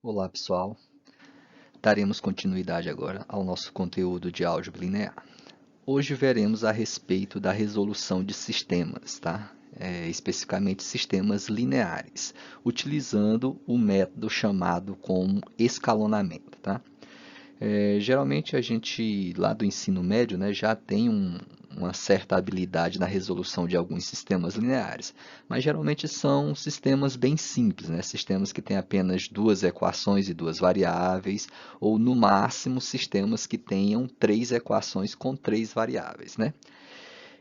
Olá, pessoal. Daremos continuidade agora ao nosso conteúdo de álgebra linear. Hoje veremos a respeito da resolução de sistemas, tá? Especificamente sistemas lineares, utilizando o método chamado como escalonamento, tá? Geralmente a gente lá do ensino médio, né, já tem uma certa habilidade na resolução de alguns sistemas lineares, mas geralmente são sistemas bem simples, né, sistemas que têm apenas duas equações e duas variáveis, ou no máximo sistemas que tenham três equações com três variáveis, né?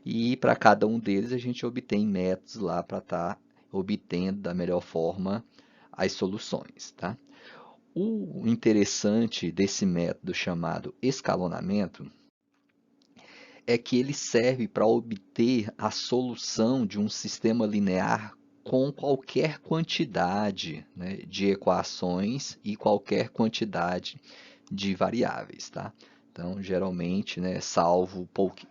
E para cada um deles a gente obtém métodos lá para estar obtendo da melhor forma as soluções, tá? O interessante desse método chamado escalonamento é que ele serve para obter a solução de um sistema linear com qualquer quantidade, né, de equações e qualquer quantidade de variáveis, tá? Então, geralmente, né, salvo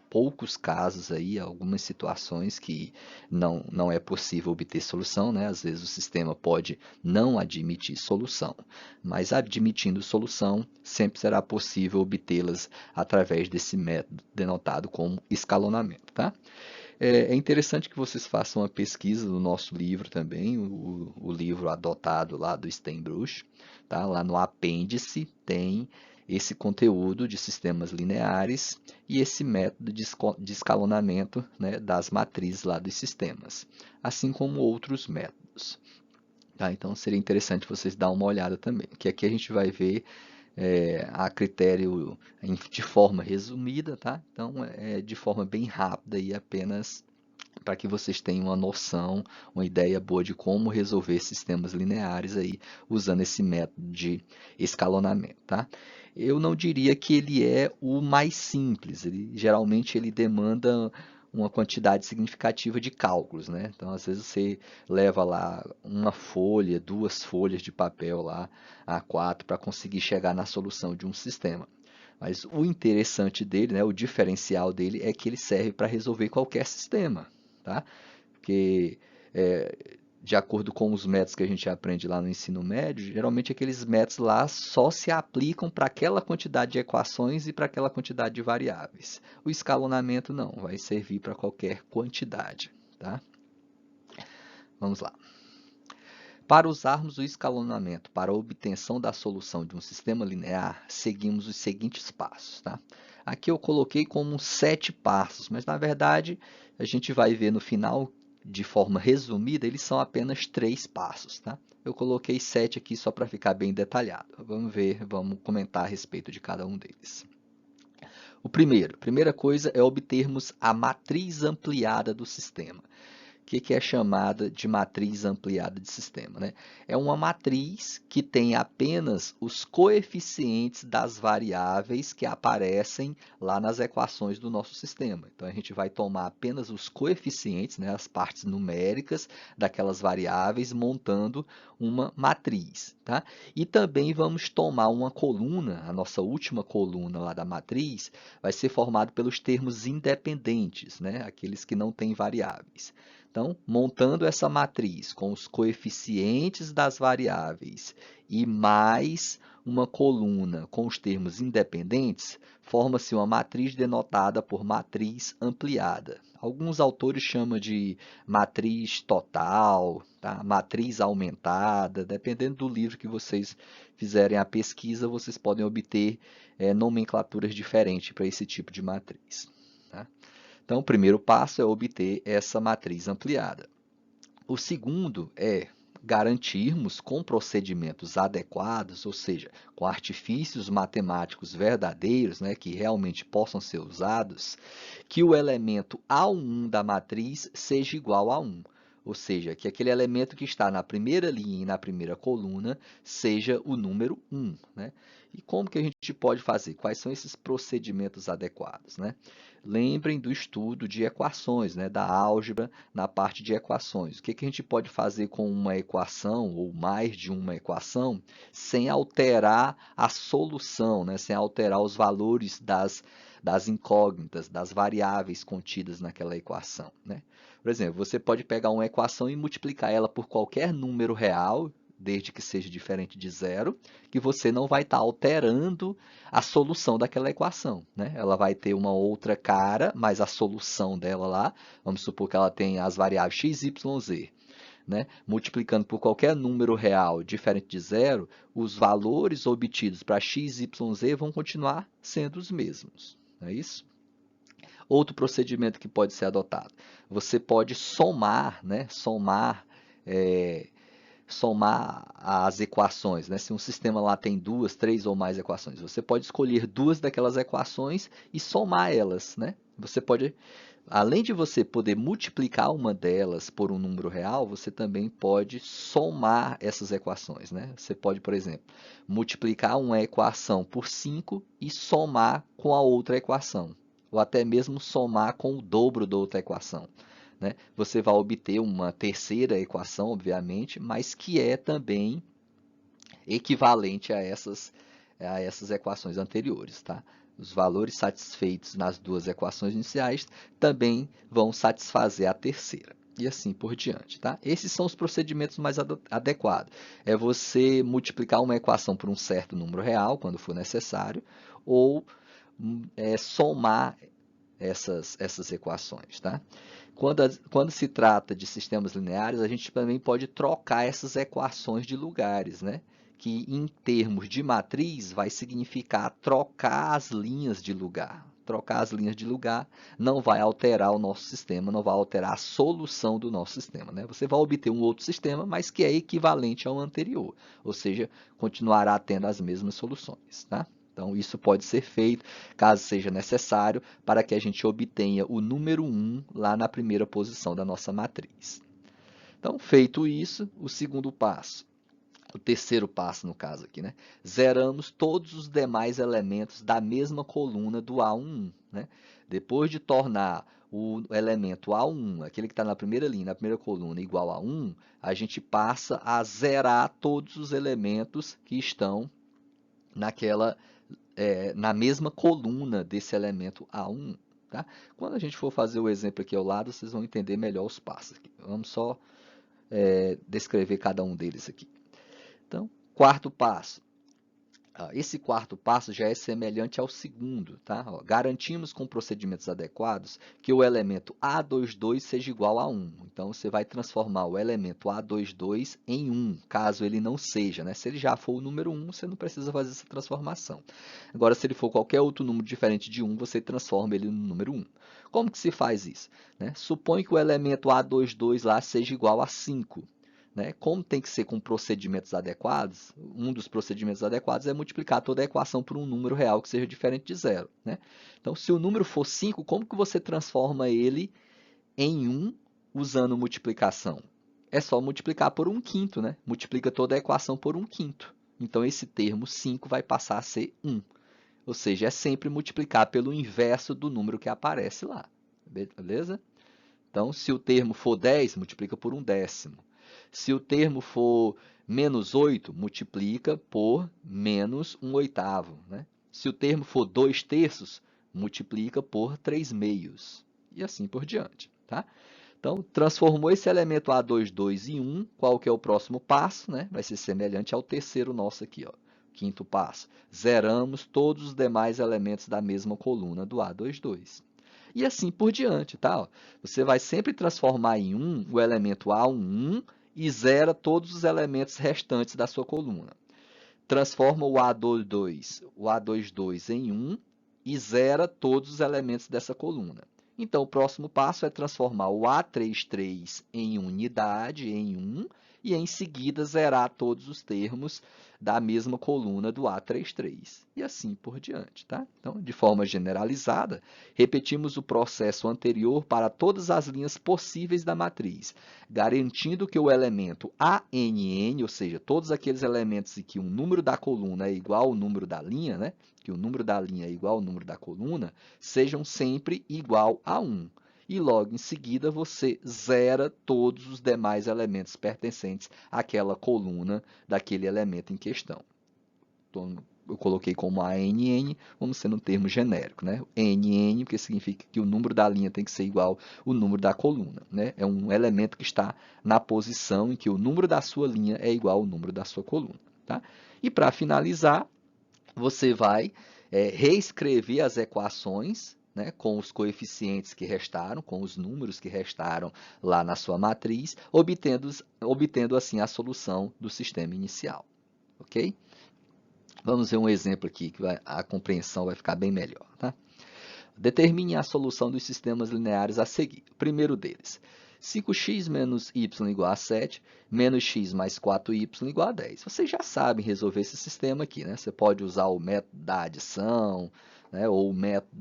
poucos casos aí, algumas situações que não é possível obter solução, né? Às vezes o sistema pode não admitir solução, mas admitindo solução, sempre será possível obtê-las através desse método denotado como escalonamento, tá? É interessante que vocês façam uma pesquisa no nosso livro também, o livro adotado lá do Steinbruch, tá? Lá no apêndice tem esse conteúdo de sistemas lineares e esse método de escalonamento, né, das matrizes lá dos sistemas, assim como outros métodos. Tá? Então seria interessante vocês dar uma olhada também, que aqui a gente vai ver a critério de forma resumida, tá? Então de forma bem rápida e apenas para que vocês tenham uma noção, uma ideia boa de como resolver sistemas lineares aí usando esse método de escalonamento, tá? Eu não diria que ele é o mais simples, geralmente ele demanda uma quantidade significativa de cálculos, né? Então, às vezes você leva lá uma folha, duas folhas de papel lá, A4, para conseguir chegar na solução de um sistema. Mas o interessante dele, né, o diferencial dele é que ele serve para resolver qualquer sistema, tá? Porque, de acordo com os métodos que a gente aprende lá no ensino médio, geralmente aqueles métodos lá só se aplicam para aquela quantidade de equações e para aquela quantidade de variáveis. O escalonamento não, vai servir para qualquer quantidade, tá? Vamos lá. Para usarmos o escalonamento para a obtenção da solução de um sistema linear, seguimos os seguintes passos, tá? Aqui eu coloquei como 7 passos, mas na verdade a gente vai ver no final, de forma resumida, eles são apenas 3 passos, tá? Eu coloquei 7 aqui só para ficar bem detalhado. Vamos ver, vamos comentar a respeito de cada um deles. A primeira coisa é obtermos a matriz ampliada do sistema. O que é chamada de matriz ampliada de sistema, né? É uma matriz que tem apenas os coeficientes das variáveis que aparecem lá nas equações do nosso sistema. Então, a gente vai tomar apenas os coeficientes, né, as partes numéricas daquelas variáveis, montando uma matriz, tá? E também vamos tomar uma coluna, a nossa última coluna lá da matriz, vai ser formada pelos termos independentes, né? Aqueles que não têm variáveis. Então, montando essa matriz com os coeficientes das variáveis e mais uma coluna com os termos independentes, forma-se uma matriz denotada por matriz ampliada. Alguns autores chamam de matriz total, tá? Matriz aumentada, dependendo do livro que vocês fizerem a pesquisa, vocês podem obter nomenclaturas diferentes para esse tipo de matriz. Tá? Então, o primeiro passo é obter essa matriz ampliada. O segundo é garantirmos com procedimentos adequados, ou seja, com artifícios matemáticos verdadeiros, né, que realmente possam ser usados, que o elemento A1 da matriz seja igual a 1. Ou seja, que aquele elemento que está na primeira linha e na primeira coluna seja o número 1. Né? E como que a gente pode fazer? Quais são esses procedimentos adequados? Né? Lembrem do estudo de equações, né? Da álgebra na parte de equações. O que a gente pode fazer com uma equação ou mais de uma equação sem alterar a solução, né? Sem alterar os valores das incógnitas, das variáveis contidas naquela equação. Né? Por exemplo, você pode pegar uma equação e multiplicar ela por qualquer número real, desde que seja diferente de zero, que você não vai estar alterando a solução daquela equação, né? Ela vai ter uma outra cara, mas a solução dela lá, vamos supor que ela tem as variáveis x, y, z, né? Multiplicando por qualquer número real diferente de zero, os valores obtidos para x, y, z vão continuar sendo os mesmos, não é isso? Outro procedimento que pode ser adotado, você pode somar, né? Somar as equações, né? Se um sistema lá tem duas, três ou mais equações, você pode escolher duas daquelas equações e somar elas, né? Você pode, além de você poder multiplicar uma delas por um número real, você também pode somar essas equações, né? Você pode, por exemplo, multiplicar uma equação por 5 e somar com a outra equação, ou até mesmo somar com o dobro da outra equação, né? Você vai obter uma terceira equação, obviamente, mas que é também equivalente a essas equações anteriores, tá? Os valores satisfeitos nas duas equações iniciais também vão satisfazer a terceira. E assim por diante, tá? Esses são os procedimentos mais adequados. É você multiplicar uma equação por um certo número real, quando for necessário, ou somar essas equações, tá? Quando se trata de sistemas lineares, a gente também pode trocar essas equações de lugares, né? Que em termos de matriz vai significar trocar as linhas de lugar. Trocar as linhas de lugar não vai alterar o nosso sistema, não vai alterar a solução do nosso sistema, né? Você vai obter um outro sistema, mas que é equivalente ao anterior, ou seja, continuará tendo as mesmas soluções, tá? Então, isso pode ser feito, caso seja necessário, para que a gente obtenha o número 1 lá na primeira posição da nossa matriz. Então, feito isso, o segundo passo, o terceiro passo no caso aqui, né? Zeramos todos os demais elementos da mesma coluna do A11, né? Depois de tornar o elemento A1, aquele que está na primeira linha, na primeira coluna, igual a 1, a gente passa a zerar todos os elementos que estão na mesma coluna desse elemento A1. Tá? Quando a gente for fazer o exemplo aqui ao lado, vocês vão entender melhor os passos. Aqui. Vamos só descrever cada um deles aqui. Então, quarto passo. Esse quarto passo já é semelhante ao segundo, tá? Garantimos com procedimentos adequados que o elemento A22 seja igual a 1. Então, você vai transformar o elemento A22 em 1, caso ele não seja, né? Se ele já for o número 1, você não precisa fazer essa transformação. Agora, se ele for qualquer outro número diferente de 1, você transforma ele no número 1. Como que se faz isso? Né? Supõe que o elemento A22 lá seja igual a 5. Né? Como tem que ser com procedimentos adequados, um dos procedimentos adequados é multiplicar toda a equação por um número real que seja diferente de zero. Né? Então, se o número for 5, como que você transforma ele em 1 usando multiplicação? É só multiplicar por 1/5, né? Multiplica toda a equação por 1/5. Então, esse termo 5 vai passar a ser 1. Ou seja, é sempre multiplicar pelo inverso do número que aparece lá. Beleza? Então, se o termo for 10, multiplica por 1/10. Se o termo for menos 8, multiplica por menos 1/8. Né? Se o termo for 2/3, multiplica por 3/2. E assim por diante. Tá? Então, transformou esse elemento A22 em 1. Qual que é o próximo passo? Né? Vai ser semelhante ao terceiro nosso aqui. Ó. Quinto passo. Zeramos todos os demais elementos da mesma coluna do A22. E assim por diante. Tá? Você vai sempre transformar em 1 o elemento A11 e zera todos os elementos restantes da sua coluna. Transforma o A22 em 1 e zera todos os elementos dessa coluna. Então, o próximo passo é transformar o A33 em unidade, em 1, e em seguida zerar todos os termos da mesma coluna do A33. E assim por diante. Tá? Então, de forma generalizada, repetimos o processo anterior para todas as linhas possíveis da matriz, garantindo que o elemento ANN, ou seja, todos aqueles elementos em que o número da coluna é igual ao número da linha, né? Que o número da linha é igual ao número da coluna, sejam sempre igual a 1. E logo em seguida você zera todos os demais elementos pertencentes àquela coluna daquele elemento em questão. eu coloquei como ANN, vamos ser no termo genérico, né? NN, porque significa que o número da linha tem que ser igual ao número da coluna, né? É um elemento que está na posição em que o número da sua linha é igual ao número da sua coluna, tá? E para finalizar, você vai reescrever as equações, né, com os coeficientes que restaram, com os números que restaram lá na sua matriz, obtendo assim a solução do sistema inicial. Ok? Vamos ver um exemplo aqui que a compreensão vai ficar bem melhor. Tá? Determine a solução dos sistemas lineares a seguir. O primeiro deles, 5x menos y igual a 7, menos x mais 4y igual a 10. Vocês já sabem resolver esse sistema aqui, né? Você pode usar o método da adição, né? Ou o método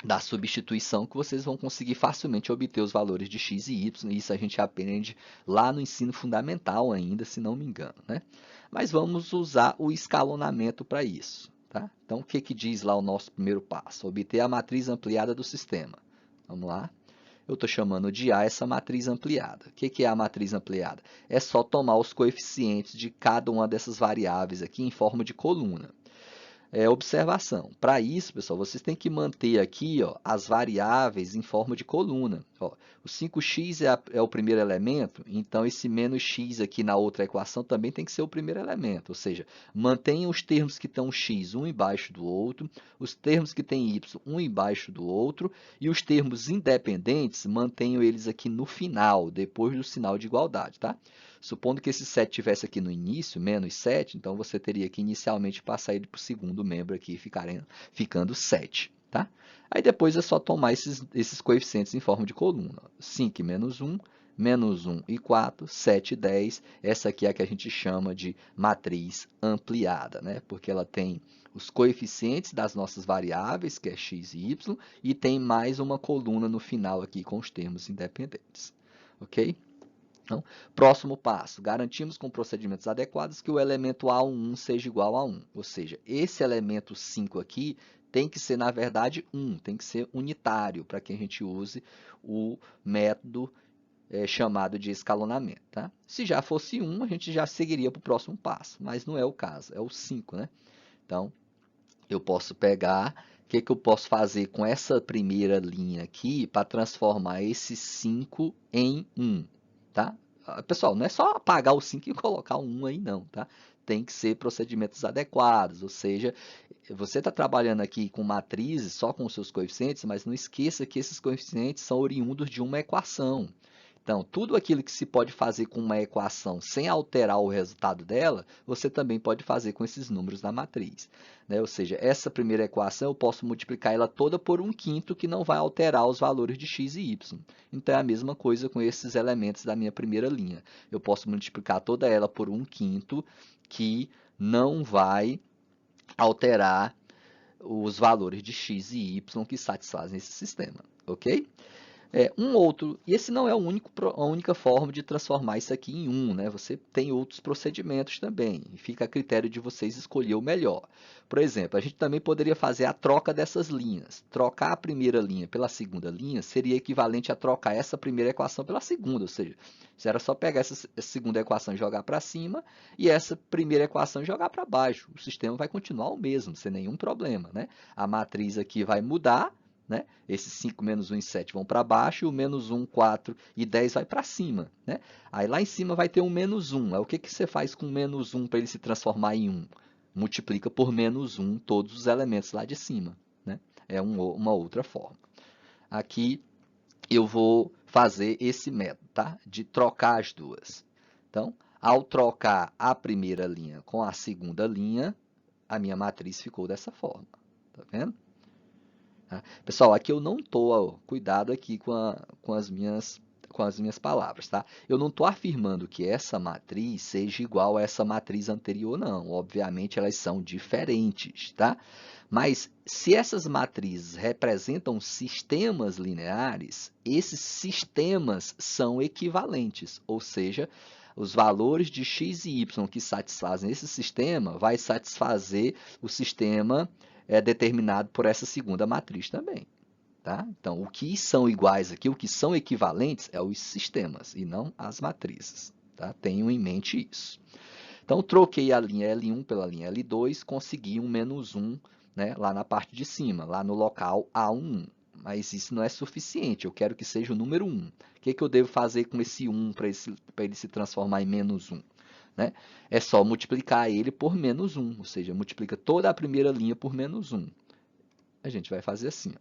da substituição, que vocês vão conseguir facilmente obter os valores de x e y. Isso a gente aprende lá no ensino fundamental ainda, se não me engano, né? Mas vamos usar o escalonamento para isso. Tá? Então, o que diz lá o nosso primeiro passo? Obter a matriz ampliada do sistema. Vamos lá. Eu estou chamando de A essa matriz ampliada. O que é a matriz ampliada? É só tomar os coeficientes de cada uma dessas variáveis aqui em forma de coluna. Observação. Para isso, pessoal, vocês têm que manter aqui ó, as variáveis em forma de coluna. Ó, o 5x é o primeiro elemento, então esse menos x aqui na outra equação também tem que ser o primeiro elemento. Ou seja, mantenha os termos que estão x um embaixo do outro, os termos que têm y um embaixo do outro, e os termos independentes, mantenham eles aqui no final, depois do sinal de igualdade. Tá? Supondo que esse 7 tivesse aqui no início, menos 7, então você teria que inicialmente passar ele para o segundo membro aqui, ficando 7. Tá? Aí depois é só tomar esses coeficientes em forma de coluna. 5 menos 1, menos 1 e 4, 7 e 10. Essa aqui é a que a gente chama de matriz ampliada, né? Porque ela tem os coeficientes das nossas variáveis, que é x e y, e tem mais uma coluna no final aqui com os termos independentes. Ok? Então, próximo passo, garantimos com procedimentos adequados que o elemento A11 seja igual a 1. Ou seja, esse elemento 5 aqui tem que ser, na verdade, 1, tem que ser unitário, para que a gente use o método chamado de escalonamento. Tá? Se já fosse 1, a gente já seguiria para o próximo passo, mas não é o caso, é o 5. Né? Então, eu posso pegar, o que eu posso fazer com essa primeira linha aqui para transformar esse 5 em 1? Tá? Pessoal, não é só apagar o 5 e colocar um 1 aí não, tá? Tem que ser procedimentos adequados, ou seja, você está trabalhando aqui com matrizes só com os seus coeficientes, mas não esqueça que esses coeficientes são oriundos de uma equação. Então, tudo aquilo que se pode fazer com uma equação sem alterar o resultado dela, você também pode fazer com esses números da matriz. Né? Ou seja, essa primeira equação eu posso multiplicar ela toda por 1/5, que não vai alterar os valores de x e y. Então, é a mesma coisa com esses elementos da minha primeira linha. Eu posso multiplicar toda ela por 1/5, que não vai alterar os valores de x e y que satisfazem esse sistema. Ok? E esse não é a única forma de transformar isso aqui em 1, né? Você tem outros procedimentos também, e fica a critério de vocês escolher o melhor. Por exemplo, a gente também poderia fazer a troca dessas linhas. Trocar a primeira linha pela segunda linha seria equivalente a trocar essa primeira equação pela segunda, ou seja, era só pegar essa segunda equação e jogar para cima, e essa primeira equação jogar para baixo. O sistema vai continuar o mesmo, sem nenhum problema, né? A matriz aqui vai mudar, né? Esses 5 menos 1 e 7 vão para baixo, e o menos 1, 4 e 10 vai para cima. Né? Aí lá em cima vai ter um menos 1. Aí, o que você faz com menos 1 para ele se transformar em 1? Multiplica por menos 1 todos os elementos lá de cima. Né? É uma outra forma. Aqui eu vou fazer esse método, tá? De trocar as duas. Então, ao trocar a primeira linha com a segunda linha, a minha matriz ficou dessa forma. Tá vendo? Pessoal, aqui eu não estou, cuidado aqui com as minhas palavras, tá? Eu não estou afirmando que essa matriz seja igual a essa matriz anterior, não. Obviamente, elas são diferentes, tá? Mas, se essas matrizes representam sistemas lineares, esses sistemas são equivalentes, ou seja, os valores de x e y que satisfazem esse sistema vai satisfazer o sistema determinado por essa segunda matriz também. Tá? Então, o que são iguais aqui, o que são equivalentes, é os sistemas e não as matrizes. Tá? Tenham em mente isso. Então, troquei a linha L1 pela linha L2, consegui um menos 1, né, lá na parte de cima, lá no local A11. Mas isso não é suficiente, eu quero que seja o número 1. O que eu devo fazer com esse 1 para ele se transformar em menos 1? Né? É só multiplicar ele por menos 1, ou seja, multiplica toda a primeira linha por menos 1. A gente vai fazer assim.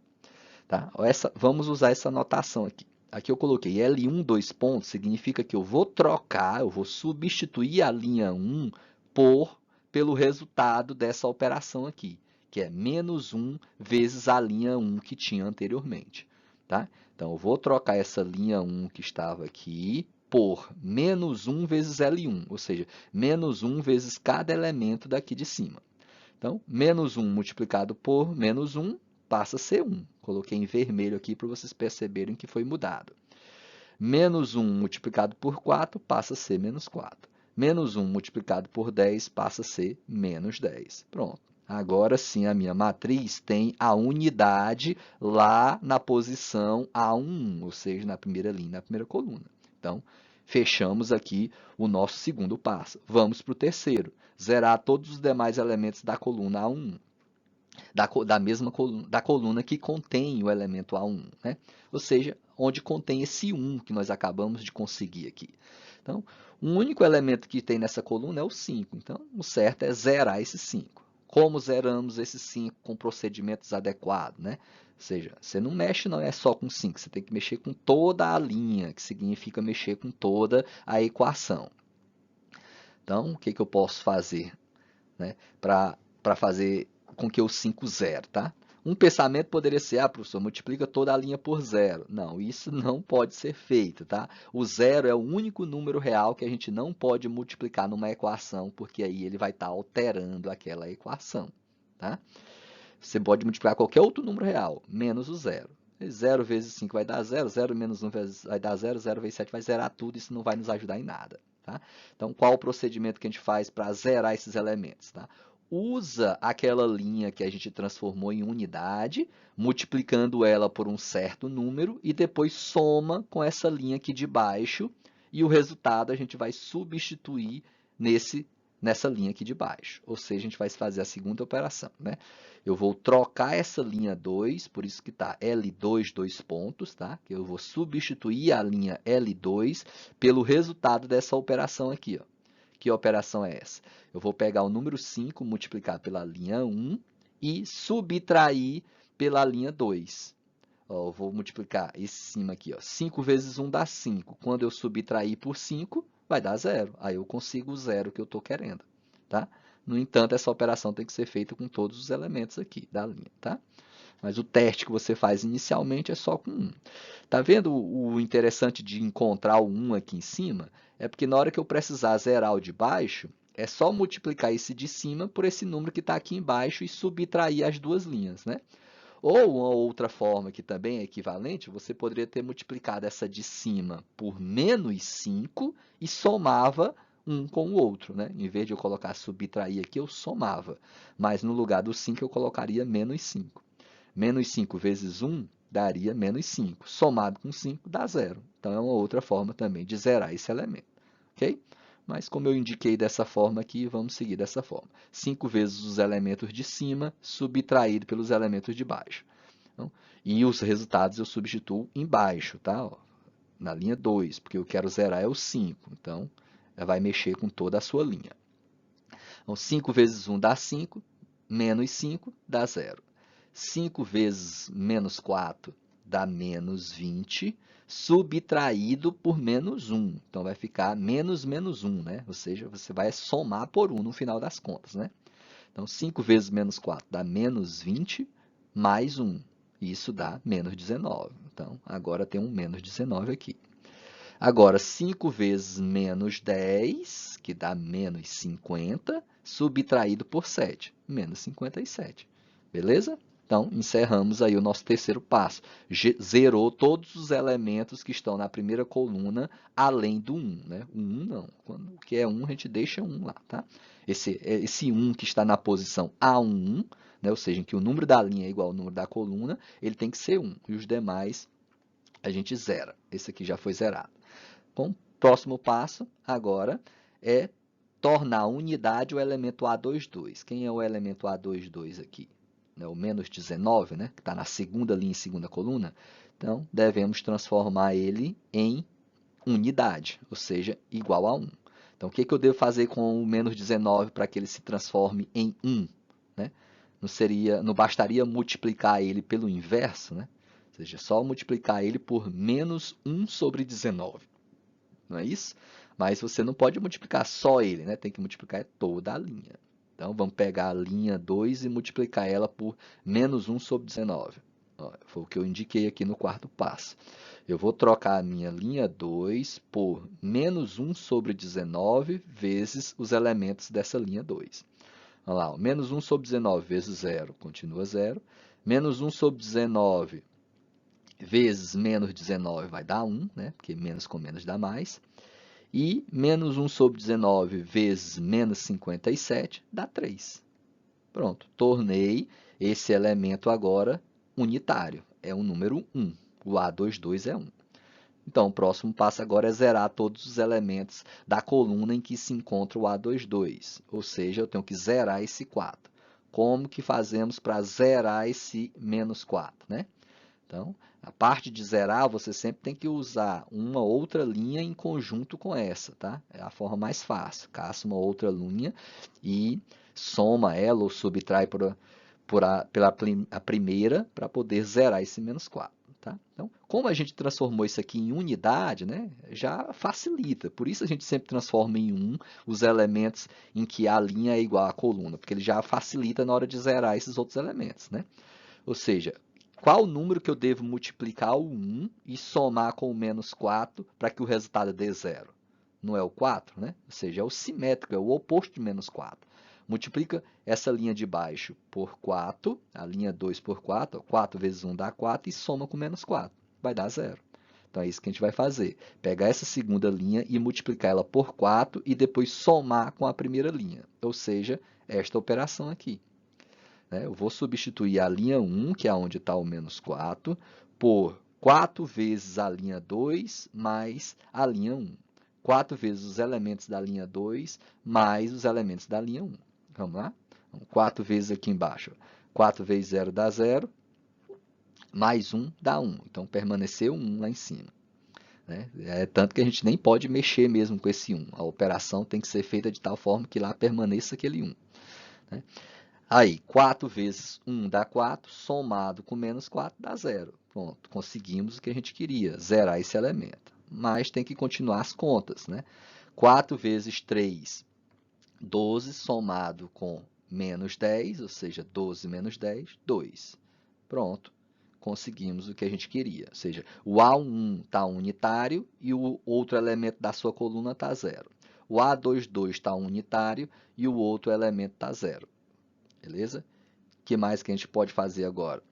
Tá? Vamos usar essa notação aqui. Aqui eu coloquei L1, 2 pontos, significa que eu vou trocar, eu vou substituir a linha 1 pelo resultado dessa operação aqui, que é menos 1 vezes a linha 1 que tinha anteriormente. Tá? Então, eu vou trocar essa linha 1 que estava aqui por menos 1 vezes L1, ou seja, menos 1 vezes cada elemento daqui de cima. Então, menos 1 multiplicado por menos 1 passa a ser 1. Coloquei em vermelho aqui para vocês perceberem que foi mudado. Menos 1 multiplicado por 4 passa a ser menos 4. Menos 1 multiplicado por 10 passa a ser menos 10. Pronto. Agora sim, a minha matriz tem a unidade lá na posição A11, ou seja, na primeira linha, na primeira coluna. Então, fechamos aqui o nosso segundo passo. Vamos para o terceiro. Zerar todos os demais elementos da coluna A1. Da mesma coluna, da coluna que contém o elemento A1, né? Ou seja, onde contém esse 1 que nós acabamos de conseguir aqui. Então, o único elemento que tem nessa coluna é o 5. Então, o certo é zerar esse 5. Como zeramos esse 5 com procedimentos adequados, né? Ou seja, você não mexe não é só com 5, você tem que mexer com toda a linha, que significa mexer com toda a equação. Então, o que eu posso fazer, né, para fazer com que o 5 zero, tá? Um pensamento poderia ser, professor, multiplica toda a linha por zero. Não, isso não pode ser feito, tá? O zero é o único número real que a gente não pode multiplicar numa equação, porque aí ele vai estar alterando aquela equação, tá? Você pode multiplicar qualquer outro número real, menos o zero. 0 vezes 5 vai dar 0, 0 menos 1 vai dar 0, 0 vezes 7 vai zerar tudo, isso não vai nos ajudar em nada. Tá? Então, qual o procedimento que a gente faz para zerar esses elementos? Tá? Usa aquela linha que a gente transformou em unidade, multiplicando ela por um certo número, e depois soma com essa linha aqui de baixo, e o resultado a gente vai substituir nessa linha aqui de baixo. Ou seja, a gente vai fazer a segunda operação, né? Eu vou trocar essa linha 2, por isso que está L2, 2 pontos, tá? Que eu vou substituir a linha L2 pelo resultado dessa operação aqui, ó. Que operação é essa? Eu vou pegar o número 5, multiplicar pela linha 1 e subtrair pela linha 2. Ó, eu vou multiplicar esse cima aqui, ó. 5 vezes 1 dá 5. Quando eu subtrair por 5, vai dar 0. Aí eu consigo o zero que eu estou querendo, tá? No entanto, essa operação tem que ser feita com todos os elementos aqui da linha, tá? Mas o teste que você faz inicialmente é só com 1. Tá vendo o interessante de encontrar o 1 aqui em cima? É porque na hora que eu precisar zerar o de baixo, é só multiplicar esse de cima por esse número que está aqui embaixo e subtrair as duas linhas, né? Ou uma outra forma que também é equivalente, você poderia ter multiplicado essa de cima por menos 5 e somava um com o outro, né? Em vez de eu colocar subtrair aqui, eu somava. Mas no lugar do 5, eu colocaria menos 5. Menos 5 vezes 1 daria menos 5. Somado com 5 dá 0. Então, é uma outra forma também de zerar esse elemento. Ok? Mas como eu indiquei dessa forma aqui, vamos seguir dessa forma. 5 vezes os elementos de cima, subtraído pelos elementos de baixo. Então, e os resultados eu substituo embaixo, tá? Ó, na linha 2, porque eu quero zerar é o 5. Então, vai mexer com toda a sua linha. Então, 5 vezes 1 dá 5, menos 5 dá 0. 5 vezes menos 4 dá menos 20, subtraído por menos 1. Então, vai ficar menos 1, né? Ou seja, você vai somar por 1 no final das contas, né? Então, 5 vezes menos 4 dá menos 20, mais 1. Isso dá menos 19. Então, agora tem um menos 19 aqui. Agora, 5 vezes menos 10, que dá menos 50, subtraído por 7, menos 57. Beleza? Então, encerramos aí o nosso terceiro passo. Zerou todos os elementos que estão na primeira coluna, além do 1. Né? O 1 não. Quando que é 1, a gente deixa 1 lá. Tá? Esse 1 que está na posição A1, né? Ou seja, em que o número da linha é igual ao número da coluna, ele tem que ser 1. E os demais a gente zera. Esse aqui já foi zerado. Bom, próximo passo agora é tornar unidade o elemento A22. Quem é o elemento A22 aqui? O menos 19, né? Que está na segunda linha e segunda coluna. Então, devemos transformar ele em unidade, ou seja, igual a 1. Então, o que eu devo fazer com o menos 19 para que ele se transforme em 1? Né? Não bastaria multiplicar ele pelo inverso, né? Ou seja, só multiplicar ele por menos 1 sobre 19. Não é isso? Mas você não pode multiplicar só ele, né? Tem que multiplicar toda a linha. Então, vamos pegar a linha 2 e multiplicar ela por menos 1 sobre 19. Ó, foi o que eu indiquei aqui no quarto passo. Eu vou trocar a minha linha 2 por menos 1 sobre 19 vezes os elementos dessa linha 2. Olha lá, ó, menos 1 sobre 19 vezes 0 continua 0. Menos 1 sobre 19 vezes menos 19 vai dar 1, né? Porque menos com menos dá mais. E menos 1 sobre 19 vezes menos 57 dá 3. Pronto, tornei esse elemento agora unitário. É o número 1. O A22 é 1. Então, o próximo passo agora é zerar todos os elementos da coluna em que se encontra o A22. Ou seja, eu tenho que zerar esse 4. Como que fazemos para zerar esse menos 4, né? Então, a parte de zerar, você sempre tem que usar uma outra linha em conjunto com essa, tá? É a forma mais fácil. Caça uma outra linha e soma ela ou subtrai pela a primeira para poder zerar esse menos 4. Tá? Então, como a gente transformou isso aqui em unidade, né, já facilita. Por isso a gente sempre transforma em 1 os elementos em que a linha é igual à coluna, porque ele já facilita na hora de zerar esses outros elementos. Né? Ou seja, qual o número que eu devo multiplicar o 1 e somar com o menos 4 para que o resultado dê 0? Não é o 4, né? Ou seja, é o simétrico, é o oposto de menos 4. Multiplica essa linha de baixo por 4, a linha 2 por 4, 4 vezes 1 dá 4, e soma com menos 4, vai dar 0. Então é isso que a gente vai fazer. Pegar essa segunda linha e multiplicar ela por 4 e depois somar com a primeira linha, ou seja, esta operação aqui. Eu vou substituir a linha 1, que é onde está o menos 4, por 4 vezes a linha 2 mais a linha 1. 4 vezes os elementos da linha 2 mais os elementos da linha 1. Vamos lá? 4 vezes aqui embaixo. 4 vezes 0 dá 0, mais 1 dá 1. Então, permaneceu 1 lá em cima. Tanto que a gente nem pode mexer mesmo com esse 1. A operação tem que ser feita de tal forma que lá permaneça aquele 1. Aí, 4 vezes 1 dá 4, somado com menos 4 dá 0. Pronto, conseguimos o que a gente queria, zerar esse elemento. Mas tem que continuar as contas, né? 4 vezes 3, 12, somado com menos 10, ou seja, 12 menos 10, 2. Pronto, conseguimos o que a gente queria. Ou seja, o A1 está unitário e o outro elemento da sua coluna está 0. O A22 está unitário e o outro elemento está 0. Beleza? O que mais que a gente pode fazer agora?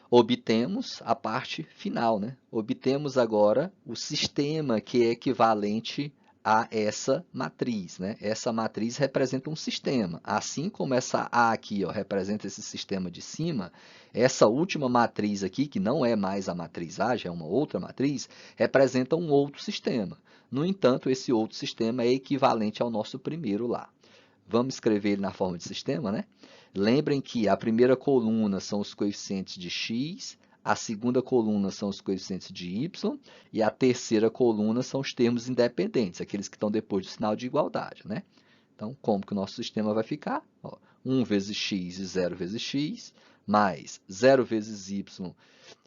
Obtemos a parte final, né? Obtemos agora o sistema que é equivalente a essa matriz, né? Essa matriz representa um sistema. Assim como essa A aqui, ó, representa esse sistema de cima, essa última matriz aqui, que não é mais a matriz A, já é uma outra matriz, representa um outro sistema. No entanto, esse outro sistema é equivalente ao nosso primeiro lá. Vamos escrever ele na forma de sistema, né? Lembrem que a primeira coluna são os coeficientes de x, a segunda coluna são os coeficientes de y, e a terceira coluna são os termos independentes, aqueles que estão depois do sinal de igualdade, né? Então, como que o nosso sistema vai ficar? 1 vezes x e 0 vezes x, mais 0 vezes y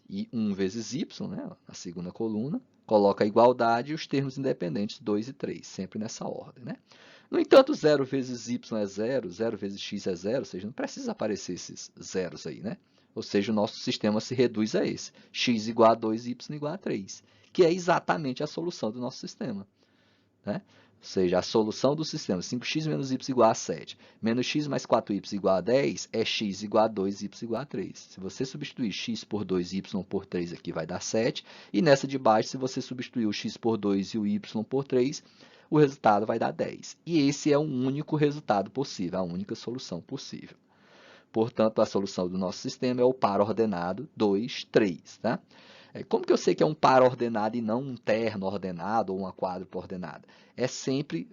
e 1 vezes y, né? A segunda coluna, coloca a igualdade e os termos independentes 2 e 3, sempre nessa ordem, né? No entanto, 0 vezes y é 0, 0 vezes x é 0, ou seja, não precisa aparecer esses zeros aí, né? Ou seja, o nosso sistema se reduz a esse, x igual a 2, y igual a 3, que é exatamente a solução do nosso sistema. Né? Ou seja, a solução do sistema 5x menos y igual a 7, menos x mais 4y igual a 10, é x igual a 2, y igual a 3. Se você substituir x por 2, y por 3 aqui, vai dar 7. E nessa de baixo, se você substituir o x por 2 e o y por 3, o resultado vai dar 10. E esse é o único resultado possível, a única solução possível. Portanto, a solução do nosso sistema é o par ordenado 2, 3. Tá? Como que eu sei que é um par ordenado e não um terno ordenado ou uma quádrupla ordenada? É sempre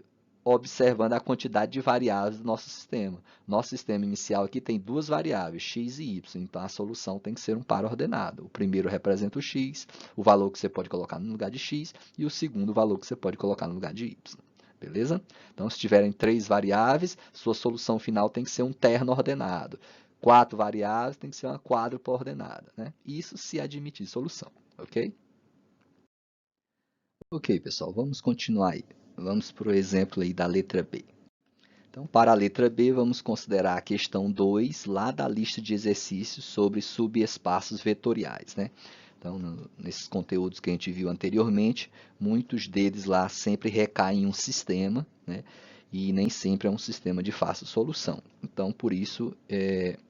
observando a quantidade de variáveis do nosso sistema. Nosso sistema inicial aqui tem duas variáveis, x e y, então a solução tem que ser um par ordenado. O primeiro representa o x, o valor que você pode colocar no lugar de x, e o segundo o valor que você pode colocar no lugar de y. Beleza? Então, se tiverem 3 variáveis, sua solução final tem que ser um terno ordenado. 4 variáveis tem que ser uma quádrupla ordenada, né? Isso se admitir solução, ok? Ok, pessoal, vamos continuar aí. Vamos para o exemplo aí da letra B. Então, para a letra B, vamos considerar a questão 2, lá da lista de exercícios sobre subespaços vetoriais, né? Então, nesses conteúdos que a gente viu anteriormente, muitos deles lá sempre recaem em um sistema, né? E nem sempre é um sistema de fácil solução. Então, por isso,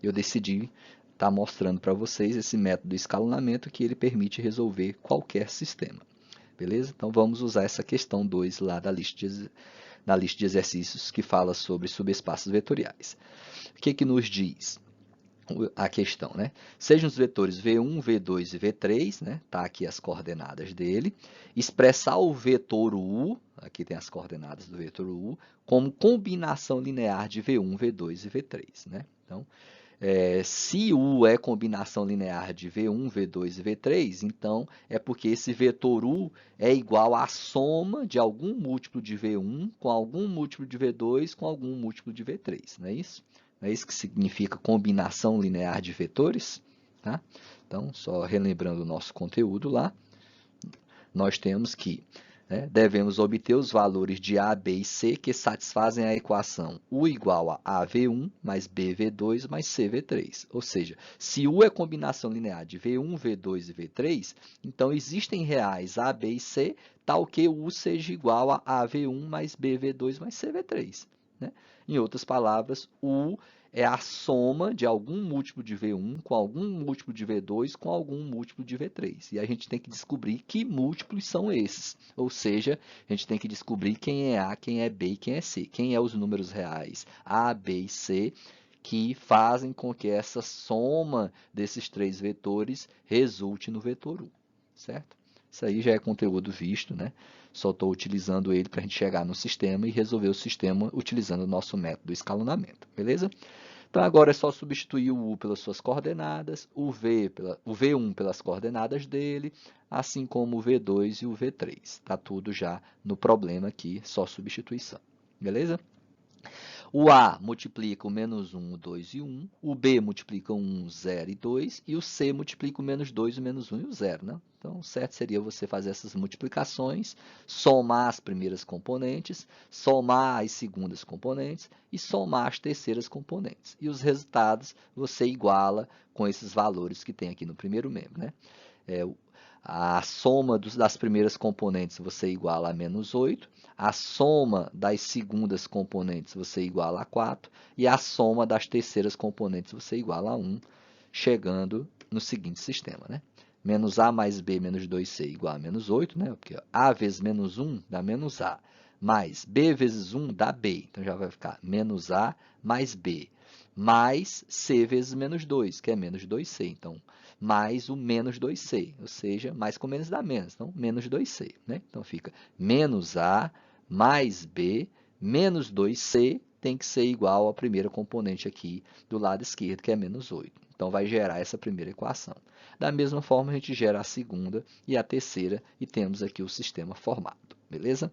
eu decidi estar mostrando para vocês esse método de escalonamento que ele permite resolver qualquer sistema. Beleza? Então, vamos usar essa questão 2 lá da lista de exercícios que fala sobre subespaços vetoriais. O que nos diz a questão, né? Sejam os vetores V1, V2 e V3, né? Tá aqui as coordenadas dele. Expressar o vetor U, aqui tem as coordenadas do vetor U, como combinação linear de V1, V2 e V3, né? Então, se U é combinação linear de V1, V2 e V3, então é porque esse vetor U é igual à soma de algum múltiplo de V1 com algum múltiplo de V2 com algum múltiplo de V3, não é isso? Não é isso que significa combinação linear de vetores? Tá? Então, só relembrando o nosso conteúdo lá, nós temos que devemos obter os valores de A, B e C que satisfazem a equação U igual a AV1 mais BV2 mais CV3. Ou seja, se U é combinação linear de V1, V2 e V3, então existem reais A, B e C, tal que U seja igual a AV1 mais BV2 mais CV3. Né? Em outras palavras, U é a soma de algum múltiplo de V1 com algum múltiplo de V2 com algum múltiplo de V3. E a gente tem que descobrir que múltiplos são esses. Ou seja, a gente tem que descobrir quem é A, quem é B e quem é C. Quem é os números reais A, B e C que fazem com que essa soma desses três vetores resulte no vetor U. Certo? Isso aí já é conteúdo visto, né? Só estou utilizando ele para a gente chegar no sistema e resolver o sistema utilizando o nosso método de escalonamento, beleza? Então, agora é só substituir o U pelas suas coordenadas, o V1 pelas coordenadas dele, assim como o V2 e o V3. Está tudo já no problema aqui, só substituição. Beleza? O A multiplica o menos 1, o 2 e 1. O B multiplica o 1, 0 e 2. E o C multiplica o menos 2, o menos 1 e o 0. Né? Então, o certo seria você fazer essas multiplicações, somar as primeiras componentes, somar as segundas componentes e somar as terceiras componentes. E os resultados você iguala com esses valores que tem aqui no primeiro membro. Né? A soma das primeiras componentes você iguala a menos 8, a soma das segundas componentes você iguala a 4, e a soma das terceiras componentes você iguala a 1, chegando no seguinte sistema. Né? Menos A mais B menos 2C igual a menos 8, né? Porque A vezes menos 1 dá menos A, mais B vezes 1 dá B. Então, já vai ficar menos A mais B, mais C vezes menos 2, que é menos 2C. Então, mais o menos 2C, ou seja, mais com menos dá menos, então menos 2C. Né? Então, fica menos A mais B menos 2C tem que ser igual à primeira componente aqui do lado esquerdo, que é menos 8. Então, vai gerar essa primeira equação. Da mesma forma, a gente gera a segunda e a terceira e temos aqui o sistema formado. Beleza?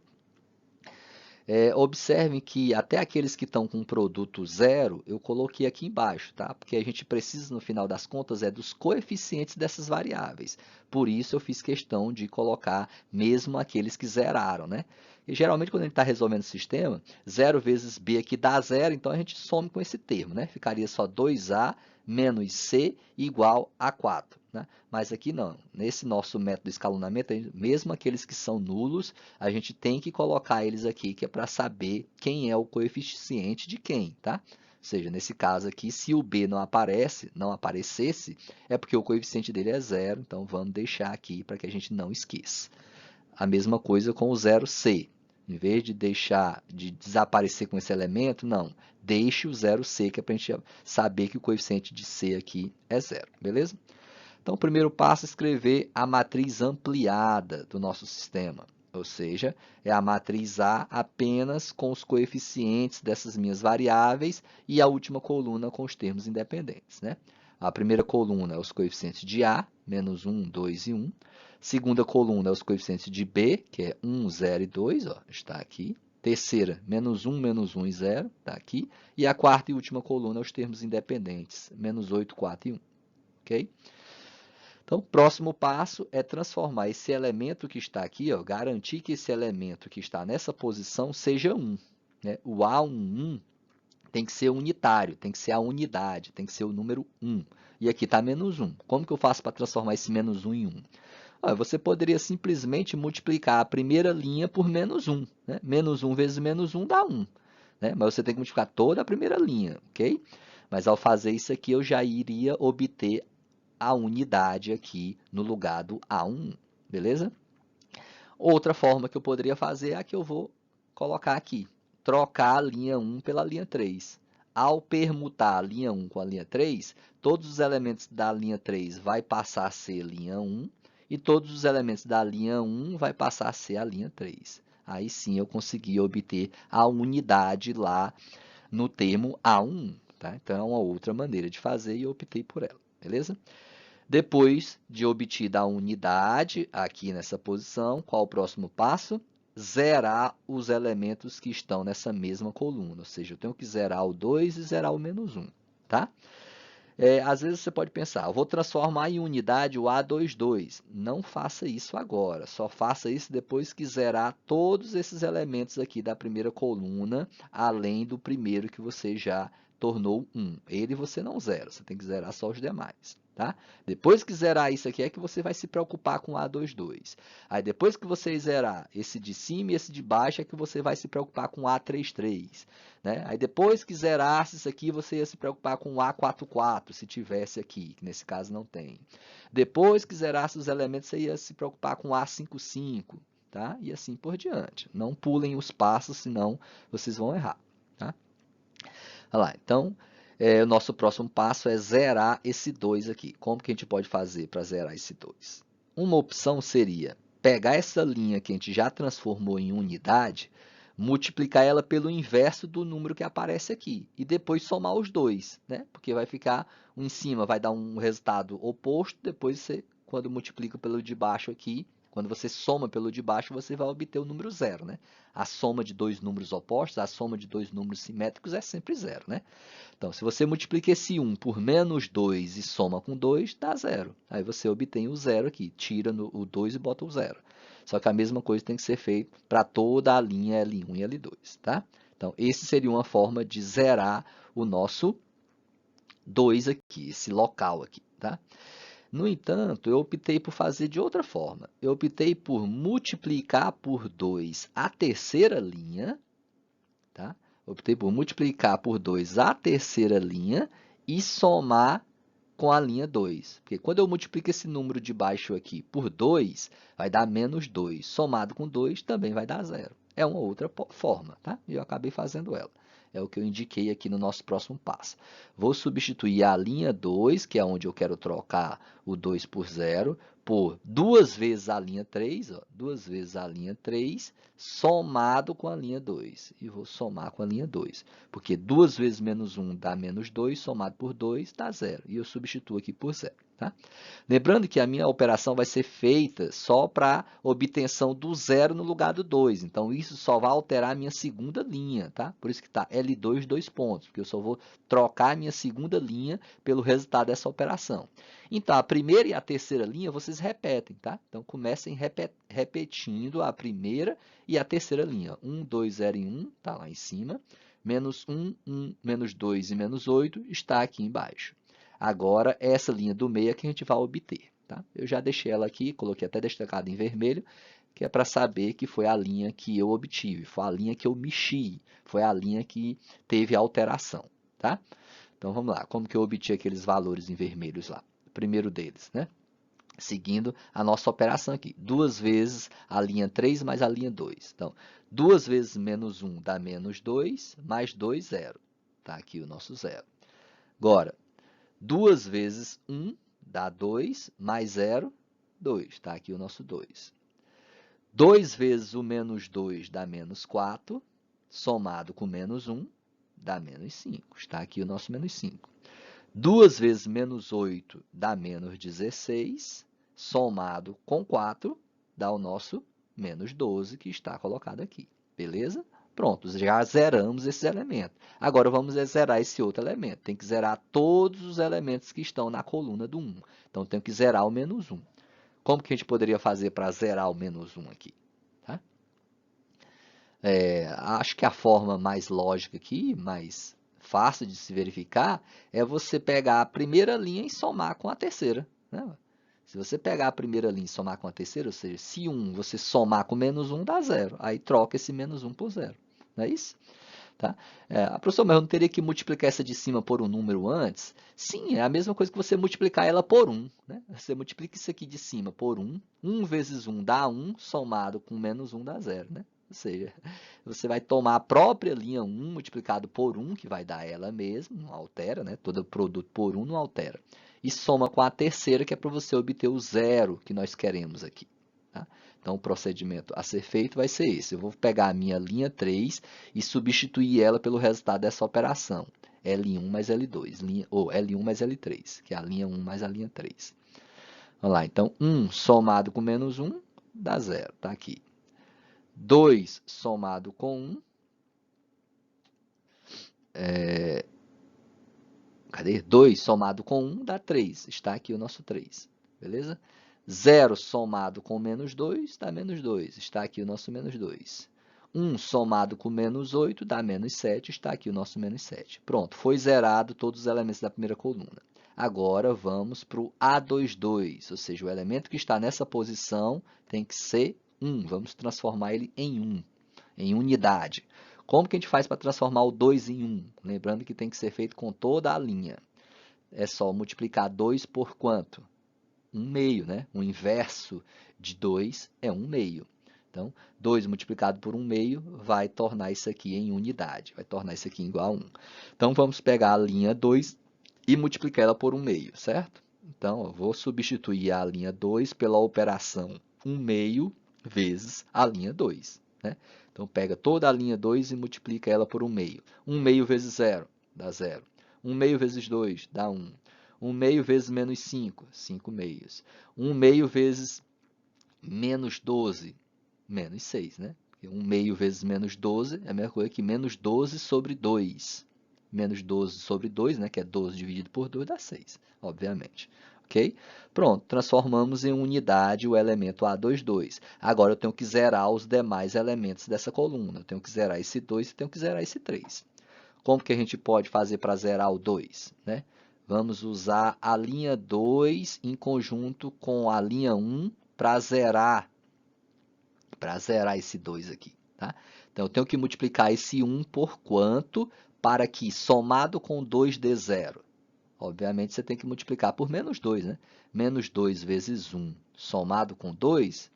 Observem que até aqueles que estão com produto zero, eu coloquei aqui embaixo, tá? Porque a gente precisa, no final das contas, dos coeficientes dessas variáveis. Por isso, eu fiz questão de colocar mesmo aqueles que zeraram, né? E, geralmente, quando a gente está resolvendo o sistema, 0 vezes b aqui dá 0, então a gente some com esse termo, né? Ficaria só 2a menos c igual a 4. Né? Mas aqui não. Nesse nosso método de escalonamento, mesmo aqueles que são nulos, a gente tem que colocar eles aqui, que é para saber quem é o coeficiente de quem, tá? Ou seja, nesse caso aqui, se o B não aparecesse, é porque o coeficiente dele é 0, então vamos deixar aqui para que a gente não esqueça. A mesma coisa com o 0C. Em vez de deixar de desaparecer com esse elemento, não. Deixe o 0C, que é para a gente saber que o coeficiente de C aqui é 0, beleza? Então, o primeiro passo é escrever a matriz ampliada do nosso sistema. Ou seja, é a matriz A apenas com os coeficientes dessas minhas variáveis e a última coluna com os termos independentes, né? A primeira coluna é os coeficientes de A, menos 1, 2 e 1. Segunda coluna é os coeficientes de B, que é 1, 0 e 2, ó, está aqui. Terceira, menos 1 e 0, está aqui. E a quarta e última coluna é os termos independentes, menos 8, 4 e 1. Ok? Então, o próximo passo é transformar esse elemento que está aqui, ó, garantir que esse elemento que está nessa posição seja 1. Né? O A11 tem que ser unitário, tem que ser a unidade, tem que ser o número 1. E aqui está menos 1. Como que eu faço para transformar esse menos 1 em 1? Você poderia simplesmente multiplicar a primeira linha por menos 1. Né? Menos 1 vezes menos 1 dá 1. Né? Mas você tem que multiplicar toda a primeira linha, ok? Mas ao fazer isso aqui, eu já iria obter a unidade aqui no lugar do A1, beleza? Outra forma que eu poderia fazer é a que eu vou colocar aqui. Trocar a linha 1 pela linha 3. Ao permutar a linha 1 com a linha 3, todos os elementos da linha 3 vai passar a ser linha 1 e todos os elementos da linha 1 vai passar a ser a linha 3. Aí sim eu consegui obter a unidade lá no termo A1. Tá? Então é uma outra maneira de fazer e eu optei por ela, beleza? Depois de obtida a unidade aqui nessa posição, qual o próximo passo? Zerar os elementos que estão nessa mesma coluna, ou seja, eu tenho que zerar o 2 e zerar o menos 1, tá? Às vezes você pode pensar, eu vou transformar em unidade o A22. Não faça isso agora, só faça isso depois que zerar todos esses elementos aqui da primeira coluna, além do primeiro que você já tornou 1. Ele você não zera, você tem que zerar só os demais. Tá? Depois que zerar isso aqui é que você vai se preocupar com o A22. Aí depois que você zerar esse de cima e esse de baixo é que você vai se preocupar com o A33. Né? Aí depois que zerasse isso aqui, você ia se preocupar com o A44, se tivesse aqui, que nesse caso não tem. Depois que zerasse os elementos, você ia se preocupar com o A55, tá? E assim por diante. Não pulem os passos, senão vocês vão errar. Tá? Olha lá, então, o nosso próximo passo é zerar esse 2 aqui. Como que a gente pode fazer para zerar esse 2? Uma opção seria pegar essa linha que a gente já transformou em unidade, multiplicar ela pelo inverso do número que aparece aqui e depois somar os dois, né? Porque vai ficar um em cima, vai dar um resultado oposto, depois você, quando multiplica pelo de baixo aqui, quando você soma pelo de baixo, você vai obter o número zero, né? A soma de dois números opostos, a soma de dois números simétricos é sempre zero, né? Então, se você multiplica esse 1 por menos 2 e soma com 2, dá zero. Aí você obtém o zero aqui, tira o 2 e bota o zero. Só que a mesma coisa tem que ser feita para toda a linha L1 e L2, tá? Então, esse seria uma forma de zerar o nosso 2 aqui, esse local aqui, tá? No entanto, eu optei por fazer de outra forma. Eu optei por multiplicar por 2 a terceira linha, tá? Optei por multiplicar por 2 a terceira linha e somar com a linha 2. Porque quando eu multiplico esse número de baixo aqui por 2, vai dar menos 2. Somado com 2 também vai dar zero. É uma outra forma, tá? E eu acabei fazendo ela. É o que eu indiquei aqui no nosso próximo passo. Vou substituir a linha 2, que é onde eu quero trocar o 2 por zero, por duas vezes a linha 3, ó, duas vezes a linha 3, somado com a linha 2. E vou somar com a linha 2, porque 2 vezes menos 1 dá menos 2, somado por 2 dá zero. E eu substituo aqui por zero. Tá? Lembrando que a minha operação vai ser feita só para obtenção do zero no lugar do 2. Então, isso só vai alterar a minha segunda linha. Tá? Por isso que está L2, 2 pontos, porque eu só vou trocar a minha segunda linha pelo resultado dessa operação. Então, a primeira e a terceira linha vocês repetem. Tá? Então, comecem repetindo a primeira e a terceira linha. 1, 2, 0 e 1 está lá em cima. Menos 1, 1, menos 2 e menos 8 está aqui embaixo. Agora, essa linha do meio é que a gente vai obter. Tá? Eu já deixei ela aqui, coloquei até destacado em vermelho, que é para saber que foi a linha que eu obtive, foi a linha que eu mexi, foi a linha que teve alteração. Tá? Então, vamos lá. Como que eu obtive aqueles valores em vermelhos lá? O primeiro deles, né? Seguindo a nossa operação aqui. 2 vezes a linha 3 mais a linha 2. Então, 2 vezes menos 1 dá menos 2, mais 2, 0. Está aqui o nosso zero. Agora, 2 vezes 1 dá 2, mais 0, 2. Está aqui o nosso 2. 2 vezes o menos 2 dá menos 4, somado com menos 1 dá menos 5. Está aqui o nosso menos 5. 2 vezes menos 8 dá menos 16, somado com 4 dá o nosso menos 12, que está colocado aqui. Beleza? Pronto, já zeramos esses elementos. Agora vamos zerar esse outro elemento. Tem que zerar todos os elementos que estão na coluna do 1. Então, tem que zerar o menos 1. Como que a gente poderia fazer para zerar o menos 1 aqui? Tá? Acho que a forma mais lógica aqui, mais fácil de se verificar, é você pegar a primeira linha e somar com a terceira. Né? Se você pegar a primeira linha e somar com a terceira, ou seja, se 1 você somar com menos 1, dá 0. Aí troca esse menos 1 por 0. Não é isso? Tá? Professor, mas eu não teria que multiplicar essa de cima por um número antes? Sim, é a mesma coisa que você multiplicar ela por 1. Né? Você multiplica isso aqui de cima por 1. 1 vezes 1 dá 1, somado com menos 1 dá 0. Né? Ou seja, você vai tomar a própria linha 1 multiplicado por 1, que vai dar ela mesma, não altera, né? Todo produto por 1 não altera. E soma com a terceira, que é para você obter o zero que nós queremos aqui. Tá? Então, o procedimento a ser feito vai ser esse. Eu vou pegar a minha linha 3 e substituir ela pelo resultado dessa operação. L1 mais L2, ou L1 mais L3, que é a linha 1 mais a linha 3. Vamos lá, então, 1 somado com menos 1 dá 0, está aqui. 2 somado com 1, cadê? 2 somado com 1 dá 3, está aqui o nosso 3, beleza? 0 somado com menos 2 dá menos 2, está aqui o nosso menos 2. 1 somado com menos 8 dá menos 7, está aqui o nosso menos 7. Pronto, foi zerado todos os elementos da primeira coluna. Agora vamos para o A22, ou seja, o elemento que está nessa posição tem que ser 1. Vamos transformar ele em 1, em unidade. Como que a gente faz para transformar o 2 em 1? Lembrando que tem que ser feito com toda a linha. É só multiplicar 2 por quanto? 1 meio, né? O inverso de 2 é 1 meio. Então, 2 multiplicado por 1 meio vai tornar isso aqui em unidade, vai tornar isso aqui igual a 1. Então, vamos pegar a linha 2 e multiplicar ela por 1 meio, certo? Então, eu vou substituir a linha 2 pela operação 1 meio vezes a linha 2. Né? Então, pega toda a linha 2 e multiplica ela por 1 meio. 1 meio vezes 0 dá 0. 1 meio vezes 2 dá 1. 1 meio vezes menos 5, 5 meios. 1 meio vezes menos 12, menos 6, né? 1 meio vezes menos 12 é a mesma coisa que menos 12 sobre 2. Menos 12 sobre 2, né? Que é 12 dividido por 2, dá 6, obviamente. Ok? Pronto, transformamos em unidade o elemento A22. Agora eu tenho que zerar os demais elementos dessa coluna. Eu tenho que zerar esse 2 e tenho que zerar esse 3. Como que a gente pode fazer para zerar o 2? Né? Vamos usar a linha 2 em conjunto com a linha 1 para zerar esse 2 aqui. Tá? Então, eu tenho que multiplicar esse 1 por quanto para que, somado com 2, dê 0? Obviamente, você tem que multiplicar por menos 2. Né? Menos 2 vezes 1 somado com 2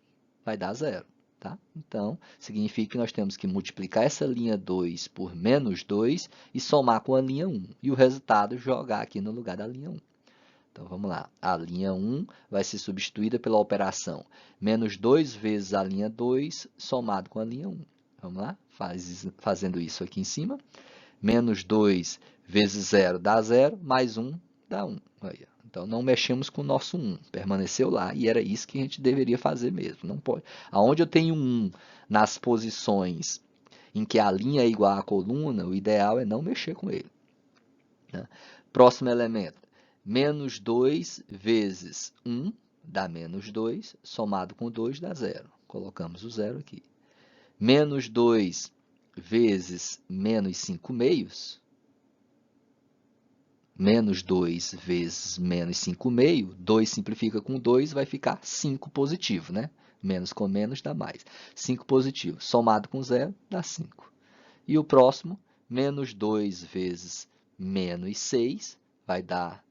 vai dar 0. Tá? Então, significa que nós temos que multiplicar essa linha 2 por menos 2 e somar com a linha 1. E o resultado jogar aqui no lugar da linha 1. Então, vamos lá. A linha 1 vai ser substituída pela operação menos 2 vezes a linha 2 somado com a linha 1. Vamos lá? Fazendo isso aqui em cima. Menos 2 vezes 0 dá 0, mais 1 dá 1. Aí, então, não mexemos com o nosso 1, permaneceu lá e era isso que a gente deveria fazer mesmo. Não pode. Aonde eu tenho 1 nas posições em que a linha é igual à coluna, o ideal é não mexer com ele. Né? Próximo elemento, menos 2 vezes 1 dá menos 2, somado com 2 dá 0. Colocamos o 0 aqui. Menos 2 vezes menos 5 meios, menos 2 vezes menos 5 meio, 2 simplifica com 2, vai ficar 5 positivo, né? Menos com menos dá mais. 5 positivo, somado com 0, dá 5. E o próximo, menos 2 vezes menos 6, vai dar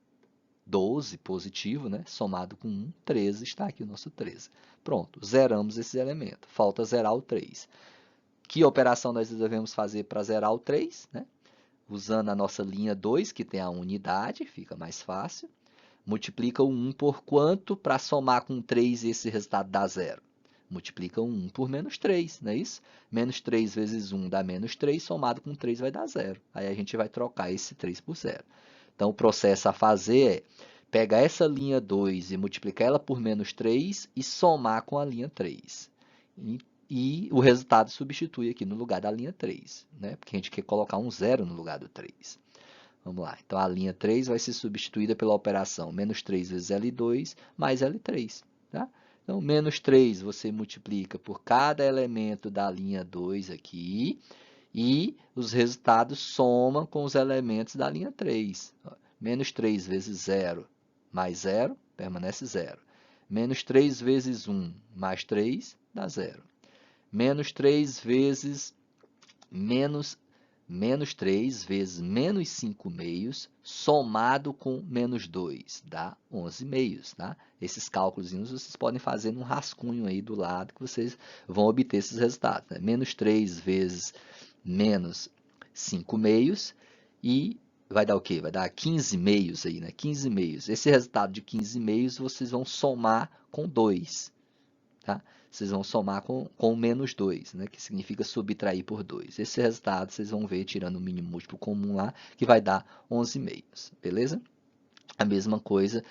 12 positivo, né? Somado com 1, 13, está aqui o nosso 13. Pronto, zeramos esse elemento. Falta zerar o 3. Que operação nós devemos fazer para zerar o 3? Né? Usando a nossa linha 2, que tem a unidade, fica mais fácil. Multiplica o 1 por quanto para somar com 3 e esse resultado dá 0? multiplica 1 por menos 3, não é isso? Menos 3 vezes 1 dá menos 3, somado com 3 vai dar 0. Aí a gente vai trocar esse 3 por 0. Então, o processo a fazer é pegar essa linha 2 e multiplicar ela por menos 3 e somar com a linha 3. E o resultado substitui aqui no lugar da linha 3, né? Porque a gente quer colocar um 0 no lugar do 3. Vamos lá. Então, a linha 3 vai ser substituída pela operação menos 3 vezes L2 mais L3. Tá? Então, menos 3 você multiplica por cada elemento da linha 2 aqui e os resultados somam com os elementos da linha 3. Menos 3 vezes 0 mais 0 permanece 0. Menos 3 vezes 1 mais 3 dá 0. Menos 3 vezes menos 3 vezes menos 5 meios, somado com menos 2, dá 11 meios, tá? Esses cálculos vocês podem fazer num rascunho aí do lado que vocês vão obter esses resultados, né? Menos 3 vezes menos 5 meios e vai dar o quê? Vai dar 15 meios aí, né? 15 meios. Esse resultado de 15 meios vocês vão somar com 2, tá? Vocês vão somar com menos 2, né? Que significa subtrair por 2. Esse resultado vocês vão ver tirando o mínimo múltiplo comum lá, que vai dar 11 meios, beleza? A mesma coisa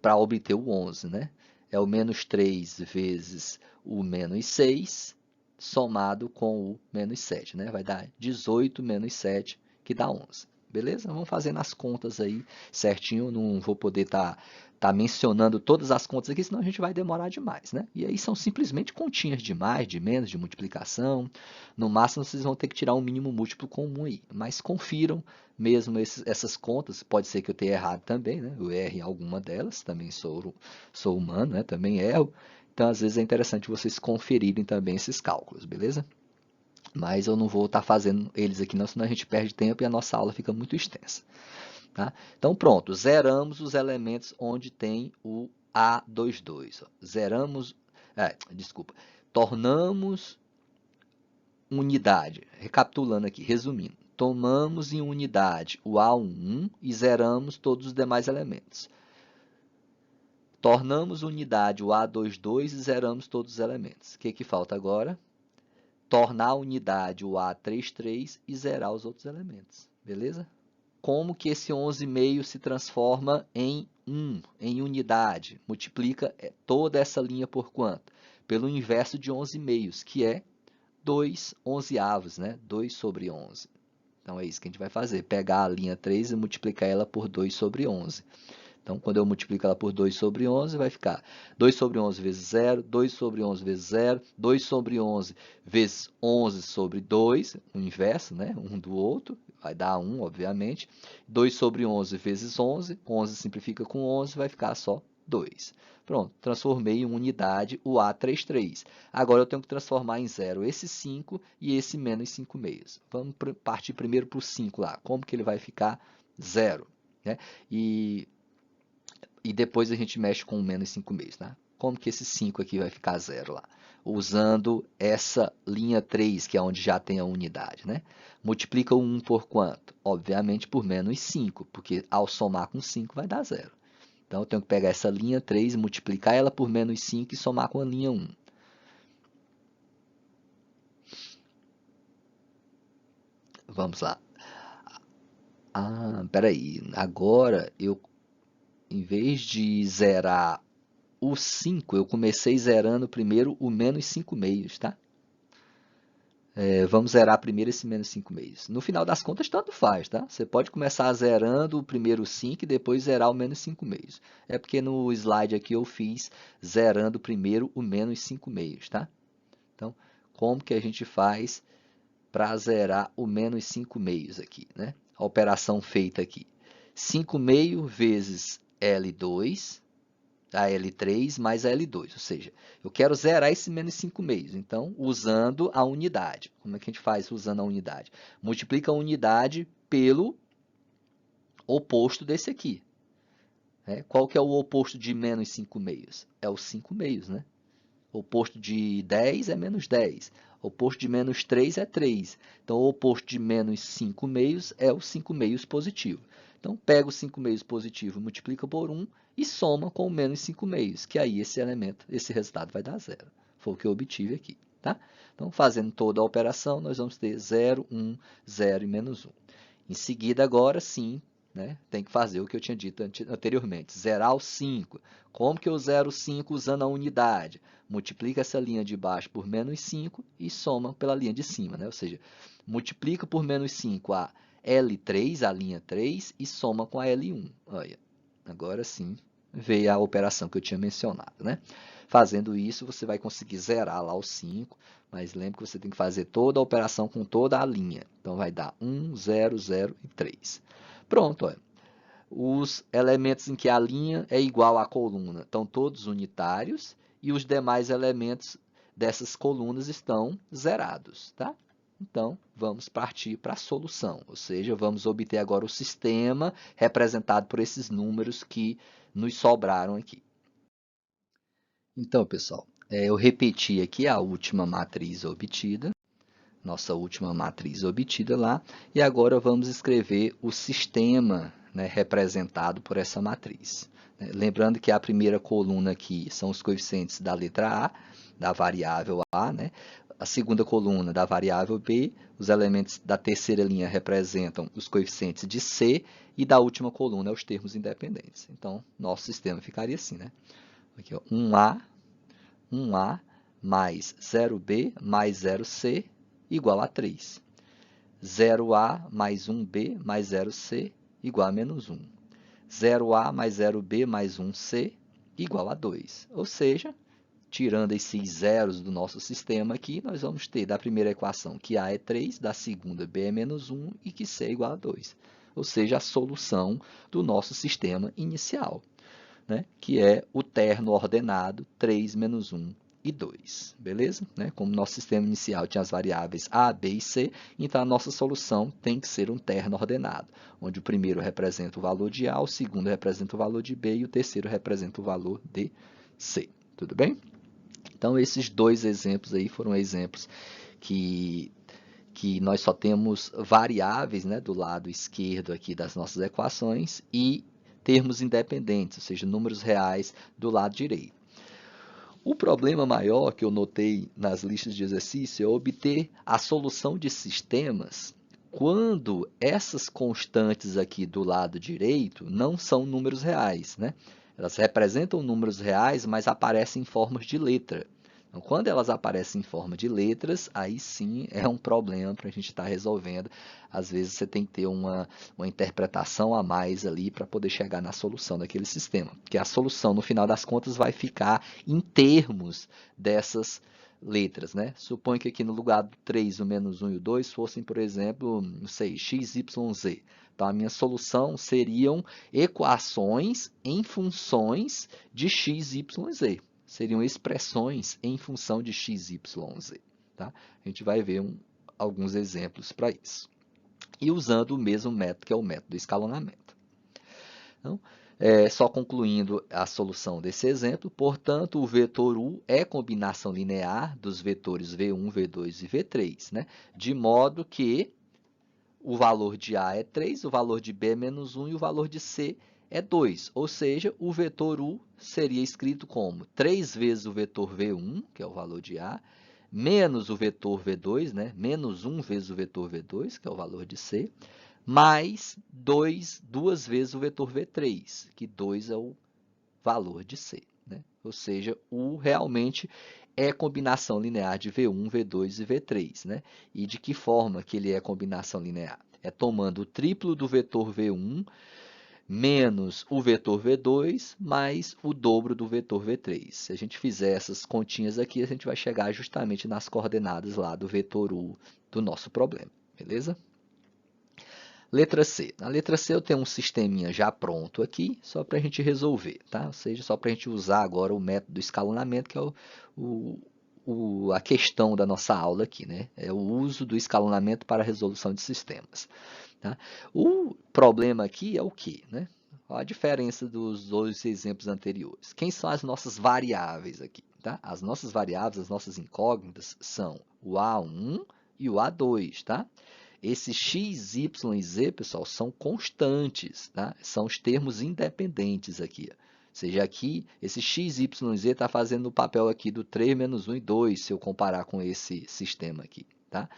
para obter o 11, né? É o menos 3 vezes o menos 6, somado com o menos 7, né? Vai dar 18 menos 7, que dá 11. Beleza? Vamos fazendo as contas aí certinho. Não vou poder tá mencionando todas as contas aqui, senão a gente vai demorar demais, né? E aí são simplesmente continhas de mais, de menos, de multiplicação. No máximo, vocês vão ter que tirar um mínimo múltiplo comum aí. Mas confiram mesmo essas contas. Pode ser que eu tenha errado também, né? Eu erre em alguma delas. Também sou humano, né? Também erro. Então, às vezes, é interessante vocês conferirem também esses cálculos, beleza? Mas eu não vou estar fazendo eles aqui não, senão a gente perde tempo e a nossa aula fica muito extensa. Tá? Então, pronto, zeramos os elementos onde tem o A22. Zeramos, tornamos unidade. Recapitulando aqui, resumindo. Tomamos em unidade o A11 e zeramos todos os demais elementos. Tornamos unidade o A22 e zeramos todos os elementos. O que falta agora? Tornar unidade o A33 e zerar os outros elementos. Beleza? Como que esse 11,5 se transforma em 1, em unidade? Multiplica toda essa linha por quanto? Pelo inverso de 11,5, que é 2 onzeavos, né? 2 sobre 11. Então, é isso que a gente vai fazer. Pegar a linha 3 e multiplicar ela por 2 sobre 11. Então, quando eu multiplico ela por 2 sobre 11, vai ficar 2 sobre 11 vezes 0, 2 sobre 11 vezes 0, 2 sobre 11 vezes 11 sobre 2, o inverso, né? Um do outro, vai dar 1, obviamente. 2 sobre 11 vezes 11, 11 simplifica com 11, vai ficar só 2. Pronto, transformei em unidade o A33. Agora eu tenho que transformar em 0 esse 5 e esse menos 5 meios. Vamos partir primeiro para o 5 lá. Como que ele vai ficar? 0. Né? E depois a gente mexe com o menos 5 meios, tá? Como que esse 5 aqui vai ficar 0 lá? Usando essa linha 3, que é onde já tem a unidade, né? Multiplica o 1 por quanto? Obviamente por menos 5, porque ao somar com 5 vai dar 0. Então, eu tenho que pegar essa linha 3, multiplicar ela por menos 5 e somar com a linha 1. Vamos lá. Peraí. Agora, em vez de zerar o 5, eu comecei zerando primeiro o menos 5 meios, tá? Vamos zerar primeiro esse menos 5 meios. No final das contas, tanto faz, tá? Você pode começar zerando o primeiro 5 e depois zerar o menos 5 meios. É porque no slide aqui eu fiz zerando primeiro o menos 5 meios, tá? Então, como que a gente faz para zerar o menos 5 meios aqui, né? A operação feita aqui. 5 meio vezes L2, a L3 mais a L2, ou seja, eu quero zerar esse menos 5 meios, então, usando a unidade. Como é que a gente faz usando a unidade? Multiplica a unidade pelo oposto desse aqui. Qual que é o oposto de menos 5 meios? É o 5 meios, né? O oposto de 10 é menos 10. O oposto de menos 3 é 3. Então, o oposto de menos 5 meios é o 5 meios positivo. Então, pega o 5 meios positivo, multiplica por 1 e soma com o menos 5 meios, que aí esse resultado vai dar 0. Foi o que eu obtive aqui, tá? Então, fazendo toda a operação, nós vamos ter 0, 1, 0 e menos 1. Em seguida, agora sim, né, tem que fazer o que eu tinha dito anteriormente, zerar o 5. Como que eu zero o 5 usando a unidade? Multiplica essa linha de baixo por menos 5 e soma pela linha de cima, né? Ou seja, multiplica por menos 5 a L3, a linha 3, e soma com a L1. Olha, agora sim veio a operação que eu tinha mencionado, né? Fazendo isso, você vai conseguir zerar lá o 5, mas lembre que você tem que fazer toda a operação com toda a linha. Então, vai dar 1, 0, 0 e 3. Pronto, olha. Os elementos em que a linha é igual à coluna estão todos unitários e os demais elementos dessas colunas estão zerados, tá? Então, vamos partir para a solução, ou seja, vamos obter agora o sistema representado por esses números que nos sobraram aqui. Então, pessoal, eu repeti aqui a última matriz obtida, nossa última matriz obtida lá, e agora vamos escrever o sistema, né, representado por essa matriz. Lembrando que a primeira coluna aqui são os coeficientes da letra A, da variável A, né? A segunda coluna da variável B, os elementos da terceira linha representam os coeficientes de C, e da última coluna os termos independentes. Então, nosso sistema ficaria assim, né? Aqui, ó, 1A mais 0B mais 0C igual a 3. 0A mais 1B mais 0C igual a menos 1. 0A mais 0B mais 1C igual a 2. Ou seja, tirando esses zeros do nosso sistema aqui, nós vamos ter da primeira equação que A é 3, da segunda B é menos 1 e que C é igual a 2. Ou seja, a solução do nosso sistema inicial, né? Que é o terno ordenado 3, menos 1 e 2, beleza? Né? Como nosso sistema inicial tinha as variáveis A, B e C, então a nossa solução tem que ser um terno ordenado, onde o primeiro representa o valor de A, o segundo representa o valor de B e o terceiro representa o valor de C. Tudo bem? Então, esses dois exemplos aí foram exemplos que nós só temos variáveis, né, do lado esquerdo aqui das nossas equações e termos independentes, ou seja, números reais do lado direito. O problema maior que eu notei nas listas de exercício é obter a solução de sistemas quando essas constantes aqui do lado direito não são números reais, né? Elas representam números reais, mas aparecem em formas de letra. Então, quando elas aparecem em forma de letras, aí sim é um problema para a gente estar resolvendo. Às vezes você tem que ter uma interpretação a mais ali para poder chegar na solução daquele sistema. Porque a solução, no final das contas, vai ficar em termos dessas letras, né? Suponho que aqui no lugar do 3, o menos 1 e o 2 fossem, por exemplo, não sei, x, y, z. Então, a minha solução seriam equações em funções de x, y, z. Seriam expressões em função de x, y, z. Tá? A gente vai ver alguns exemplos para isso. E usando o mesmo método, que é o método do escalonamento. Então, só concluindo a solução desse exemplo, portanto, o vetor U é combinação linear dos vetores V1, V2 e V3, né? De modo que o valor de A é 3, o valor de B é menos 1 e o valor de C é 2. Ou seja, o vetor U seria escrito como 3 vezes o vetor V1, que é o valor de A, menos o vetor V2, né? Menos 1 vezes o vetor V2, que é o valor de C, mais 2 vezes o vetor V3, que 2 é o valor de C, né? Ou seja, U realmente é combinação linear de V1, V2 e V3, né? E de que forma que ele é combinação linear? É tomando o triplo do vetor V1 menos o vetor V2 mais o dobro do vetor V3. Se a gente fizer essas continhas aqui, a gente vai chegar justamente nas coordenadas lá do vetor U do nosso problema, beleza? Letra C. Na letra C eu tenho um sisteminha já pronto aqui, só para a gente resolver, tá? Ou seja, só para a gente usar agora o método do escalonamento, que é a questão da nossa aula aqui, né? É o uso do escalonamento para a resolução de sistemas. Tá? O problema aqui é o quê, né? A diferença dos dois exemplos anteriores. Quem são as nossas variáveis aqui? Tá? As nossas variáveis, as nossas incógnitas são o A1 e o A2, tá? Esses x, y e z, pessoal, são constantes, tá? São os termos independentes aqui. seja, aqui, esse x, y, z está fazendo o papel aqui do 3 menos 1 e 2, se eu comparar com esse sistema aqui, tá?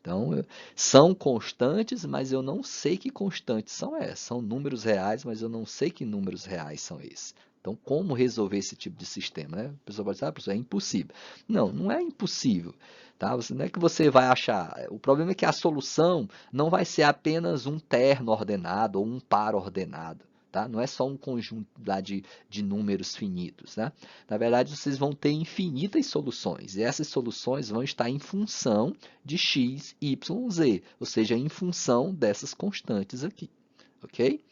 Então, são constantes, mas eu não sei que constantes são essas. São números reais, mas eu não sei que números reais são esses. Então, como resolver esse tipo de sistema, né? A pessoa pode dizer, professor, é impossível. Não, não é impossível, tá? Não é que você vai achar. O problema é que a solução não vai ser apenas um terno ordenado ou um par ordenado. Tá? Não é só um conjunto lá de números finitos. Né? Na verdade, vocês vão ter infinitas soluções, e essas soluções vão estar em função de x, y, z, ou seja, em função dessas constantes aqui. Ok?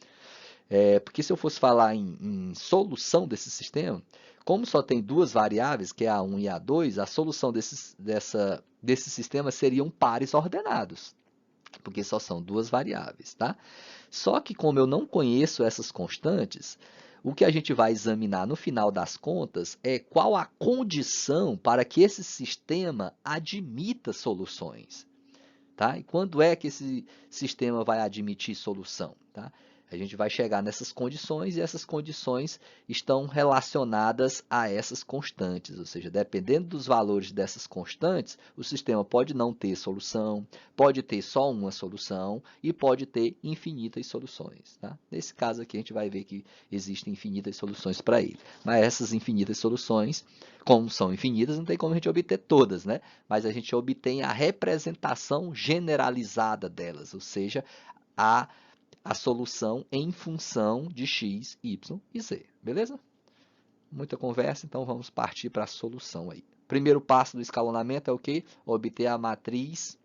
Porque se eu fosse falar em solução desse sistema, como só tem duas variáveis, que é a1 e a 2, a solução desse sistema seriam pares ordenados, porque só são duas variáveis, tá? Só que como eu não conheço essas constantes, o que a gente vai examinar no final das contas é qual a condição para que esse sistema admita soluções, tá? E quando é que esse sistema vai admitir solução, tá? A gente vai chegar nessas condições e essas condições estão relacionadas a essas constantes, ou seja, dependendo dos valores dessas constantes, o sistema pode não ter solução, pode ter só uma solução e pode ter infinitas soluções. Tá? Nesse caso aqui, a gente vai ver que existem infinitas soluções para ele. Mas essas infinitas soluções, como são infinitas, não tem como a gente obter todas, né? Mas a gente obtém a representação generalizada delas, ou seja, a solução em função de x, y e z. Beleza? Muita conversa, então vamos partir para a solução aí. Primeiro passo do escalonamento é o quê? Obter a matriz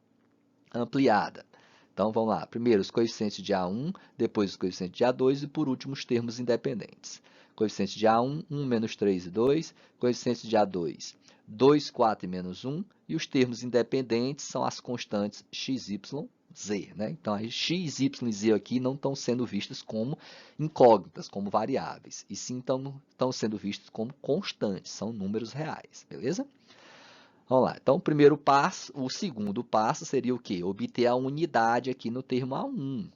ampliada. Então vamos lá. Primeiro os coeficientes de A1, depois os coeficientes de A2 e por último os termos independentes. Coeficientes de A1, 1, menos 3 e 2. Coeficientes de A2, 2, 4 e menos 1. E os termos independentes são as constantes x, y, z. Né? Então, as x, y e z aqui não estão sendo vistas como incógnitas, como variáveis. E sim estão sendo vistos como constantes, são números reais. Beleza? Vamos lá. Então, o primeiro passo, o segundo passo seria o quê? Obter a unidade aqui no termo A1.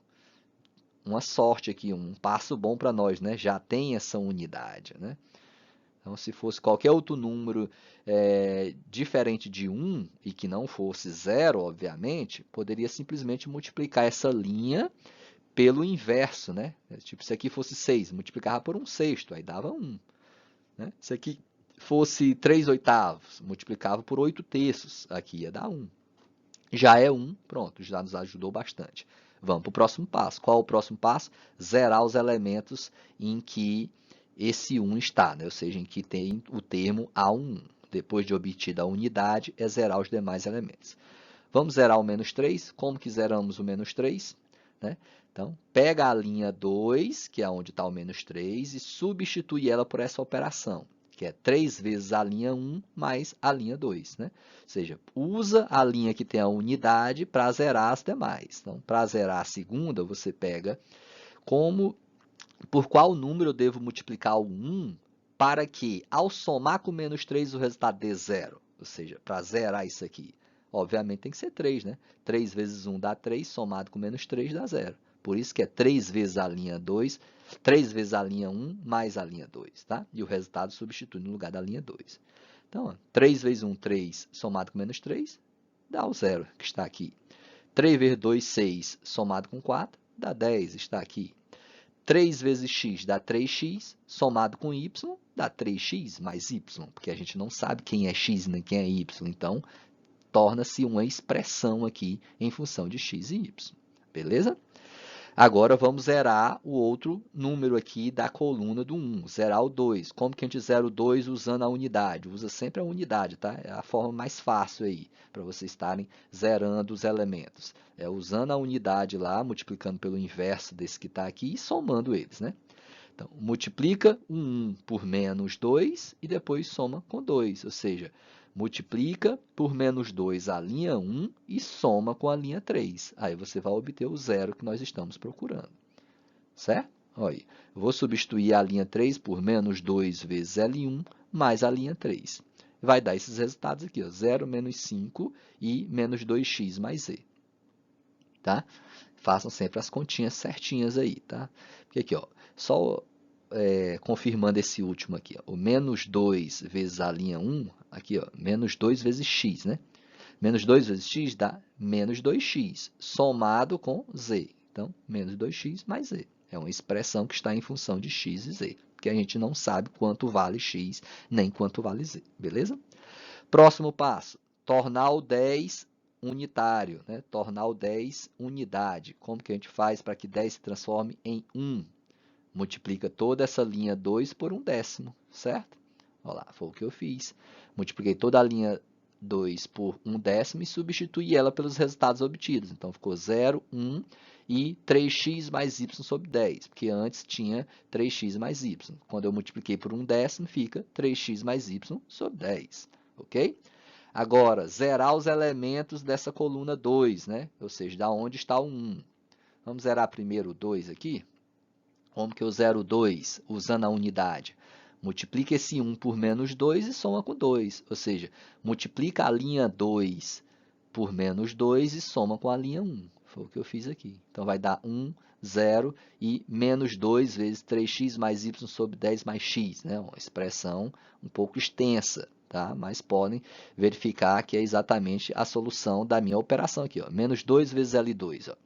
Uma sorte aqui, um passo bom para nós, né? Já tem essa unidade, né? Então, se fosse qualquer outro número diferente de 1 e que não fosse zero, obviamente, poderia simplesmente multiplicar essa linha pelo inverso, né? Tipo, se aqui fosse 6, multiplicava por 1/6, aí dava 1. Né? Se aqui fosse 3/8, multiplicava por 8/3, aqui ia dar 1. Já é 1, pronto, já nos ajudou bastante. Vamos para o próximo passo. Qual é o próximo passo? Zerar os elementos em que esse 1 está, né? Ou seja, em que tem o termo A1. Depois de obtida a unidade, é zerar os demais elementos. Vamos zerar o menos 3. Como que zeramos o menos 3? Né? Então, pega a linha 2, que é onde está o menos 3, e substitui ela por essa operação, que é 3 vezes a linha 1 mais a linha 2. Né? Ou seja, usa a linha que tem a unidade para zerar as demais. Então, para zerar a segunda, você pega por qual número eu devo multiplicar o 1 para que, ao somar com menos 3, o resultado dê 0. Ou seja, para zerar isso aqui, obviamente tem que ser 3, né? 3 vezes 1 dá 3, somado com menos 3 dá 0. Por isso que é 3 vezes a linha 2, 3 vezes a linha 1 mais a linha 2, tá? E o resultado substitui no lugar da linha 2. Então, ó, 3 vezes 1, 3, somado com menos 3, dá o 0, que está aqui. 3 vezes 2, 6, somado com 4, dá 10, está aqui. 3 vezes x dá 3x, somado com y, dá 3x mais y, porque a gente não sabe quem é x nem quem é y, então torna-se uma expressão aqui em função de x e y. Beleza? Agora vamos zerar o outro número aqui da coluna do 1, zerar o 2. Como que a gente zera o 2 usando a unidade? Usa sempre a unidade, tá? É a forma mais fácil aí, para vocês estarem zerando os elementos. É usando a unidade lá, multiplicando pelo inverso desse que está aqui e somando eles, né? Então, multiplica o 1 por menos 2 e depois soma com 2, ou seja, multiplica por menos 2 a linha 1 e soma com a linha 3. Aí você vai obter o zero que nós estamos procurando. Certo? Olha aí. Vou substituir a linha 3 por menos 2 vezes L1 mais a linha 3. Vai dar esses resultados aqui, ó, 0, menos 5 e menos 2x mais z. Tá? Façam sempre as continhas certinhas aí, tá? Porque aqui, ó, só confirmando esse último aqui, ó, o menos 2 vezes a linha 1, aqui, ó, menos 2 vezes x, né? Menos 2 vezes x dá menos 2x, somado com z. Então, menos 2x mais z. É uma expressão que está em função de x e z, porque a gente não sabe quanto vale x, nem quanto vale z, beleza? Próximo passo, tornar o 10 unitário, né? Tornar o 10 unidade. Como que a gente faz para que 10 se transforme em 1? Multiplica toda essa linha 2 por 1/10, certo? Olha lá, foi o que eu fiz. Multipliquei toda a linha 2 por 1/10 e substituí ela pelos resultados obtidos. Então, ficou 0, 1 e 3x mais y sobre 10, porque antes tinha 3x mais y. Quando eu multipliquei por 1/10, fica 3x mais y sobre 10, ok? Agora, zerar os elementos dessa coluna 2, né? Ou seja, da onde está o 1. Vamos zerar primeiro o 2 aqui. Como que eu zero 2 usando a unidade? Multiplica esse 1 por menos 2 e soma com 2. Ou seja, multiplica a linha 2 por menos 2 e soma com a linha 1. Foi o que eu fiz aqui. Então, vai dar 1, 0 e menos 2 vezes 3x mais y sobre 10 mais x. Né? Uma expressão um pouco extensa, tá? Mas podem verificar que é exatamente a solução da minha operação aqui. Ó. Menos 2 vezes L2. Ó.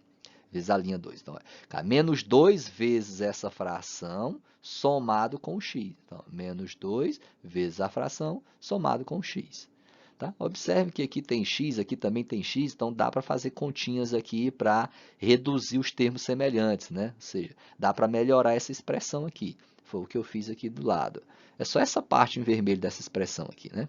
Vezes a linha 2. Então, menos 2 vezes essa fração somado com x. Então, menos 2 vezes a fração somado com x. Tá? Observe que aqui tem x, aqui também tem x, então dá para fazer continhas aqui para reduzir os termos semelhantes, né? Ou seja, dá para melhorar essa expressão aqui. Foi o que eu fiz aqui do lado. É só essa parte em vermelho dessa expressão aqui, né?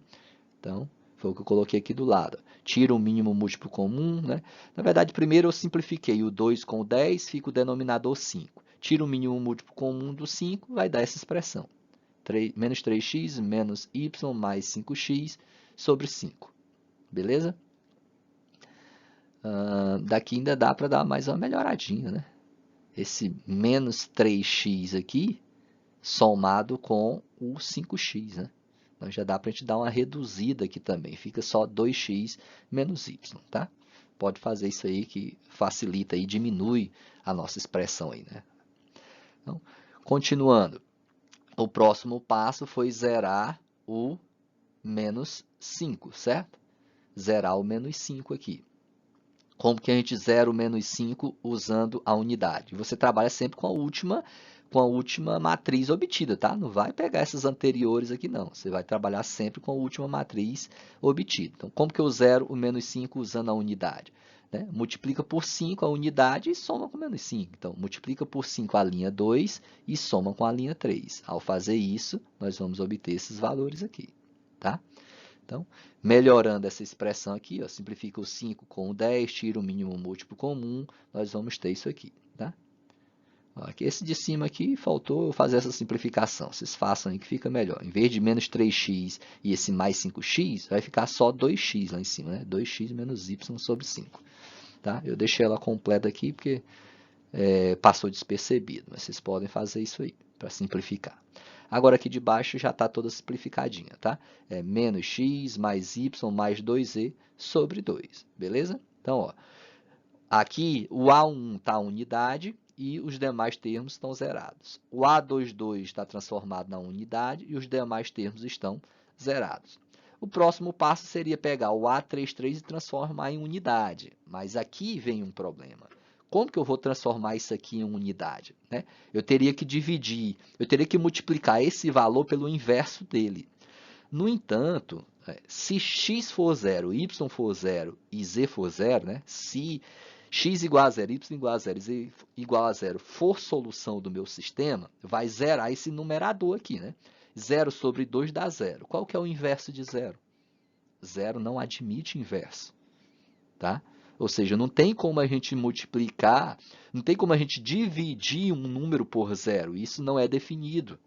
Então, foi o que eu coloquei aqui do lado. Tira o mínimo múltiplo comum, né? Na verdade, primeiro eu simplifiquei o 2 com o 10, fica o denominador 5. Tira o mínimo múltiplo comum do 5, vai dar essa expressão. Menos 3x menos y mais 5x sobre 5. Beleza? Daqui ainda dá para dar mais uma melhoradinha, né? Esse menos 3x aqui, somado com o 5x, né? Então, já dá para a gente dar uma reduzida aqui também. Fica só 2x menos y, tá? Pode fazer isso aí que facilita e diminui a nossa expressão aí, né? Então, continuando. O próximo passo foi zerar o menos 5, certo? Zerar o menos 5 aqui. Como que a gente zera o menos 5 usando a unidade? Você trabalha sempre com a última matriz obtida, tá? Não vai pegar essas anteriores aqui, não. Você vai trabalhar sempre com a última matriz obtida. Então, como que eu zero o menos 5 usando a unidade? Né? Multiplica por 5 a unidade e soma com menos 5. Então, multiplica por 5 a linha 2 e soma com a linha 3. Ao fazer isso, nós vamos obter esses valores aqui, tá? Então, melhorando essa expressão aqui, ó, simplifica o 5 com o 10, tira o mínimo múltiplo comum, nós vamos ter isso aqui, tá? Ó, aqui, esse de cima aqui, faltou eu fazer essa simplificação. Vocês façam aí que fica melhor. Em vez de menos 3x e esse mais 5x, vai ficar só 2x lá em cima, né? 2x menos y sobre 5. Tá? Eu deixei ela completa aqui porque passou despercebido, mas vocês podem fazer isso aí para simplificar. Agora aqui de baixo já está toda simplificadinha, tá? É menos x mais y mais 2e sobre 2, beleza? Então, ó, aqui o A1 está a unidade e os demais termos estão zerados. O A22 está transformado na unidade e os demais termos estão zerados. O próximo passo seria pegar o A33 e transformar em unidade, mas aqui vem um problema. Como que eu vou transformar isso aqui em unidade? Né? Eu teria que dividir, eu teria que multiplicar esse valor pelo inverso dele. No entanto, se x for 0, y for 0 e z for 0, né? Se x igual a 0, y igual a 0 e z igual a 0 for solução do meu sistema, vai zerar esse numerador aqui. Né? 0 sobre 2 dá 0. Qual que é o inverso de 0? 0 não admite inverso. Tá? Ou seja, não tem como a gente multiplicar, não tem como a gente dividir um número por zero. Isso não é definido.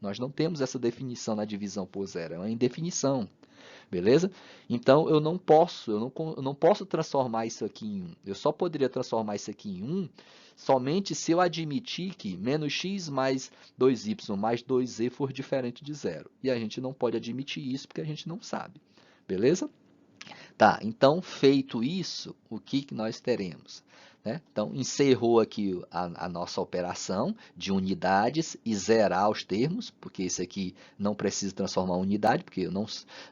Nós não temos essa definição na divisão por zero, é uma indefinição. Beleza? Então, eu não posso transformar isso aqui em 1. Eu só poderia transformar isso aqui em 1 somente se eu admitir que menos x mais 2y mais 2z for diferente de zero. E a gente não pode admitir isso porque a gente não sabe. Beleza? Tá, então, feito isso, o que nós teremos? Né? Então, encerrou aqui a nossa operação de unidades e zerar os termos, porque esse aqui não precisa transformar em unidade, porque eu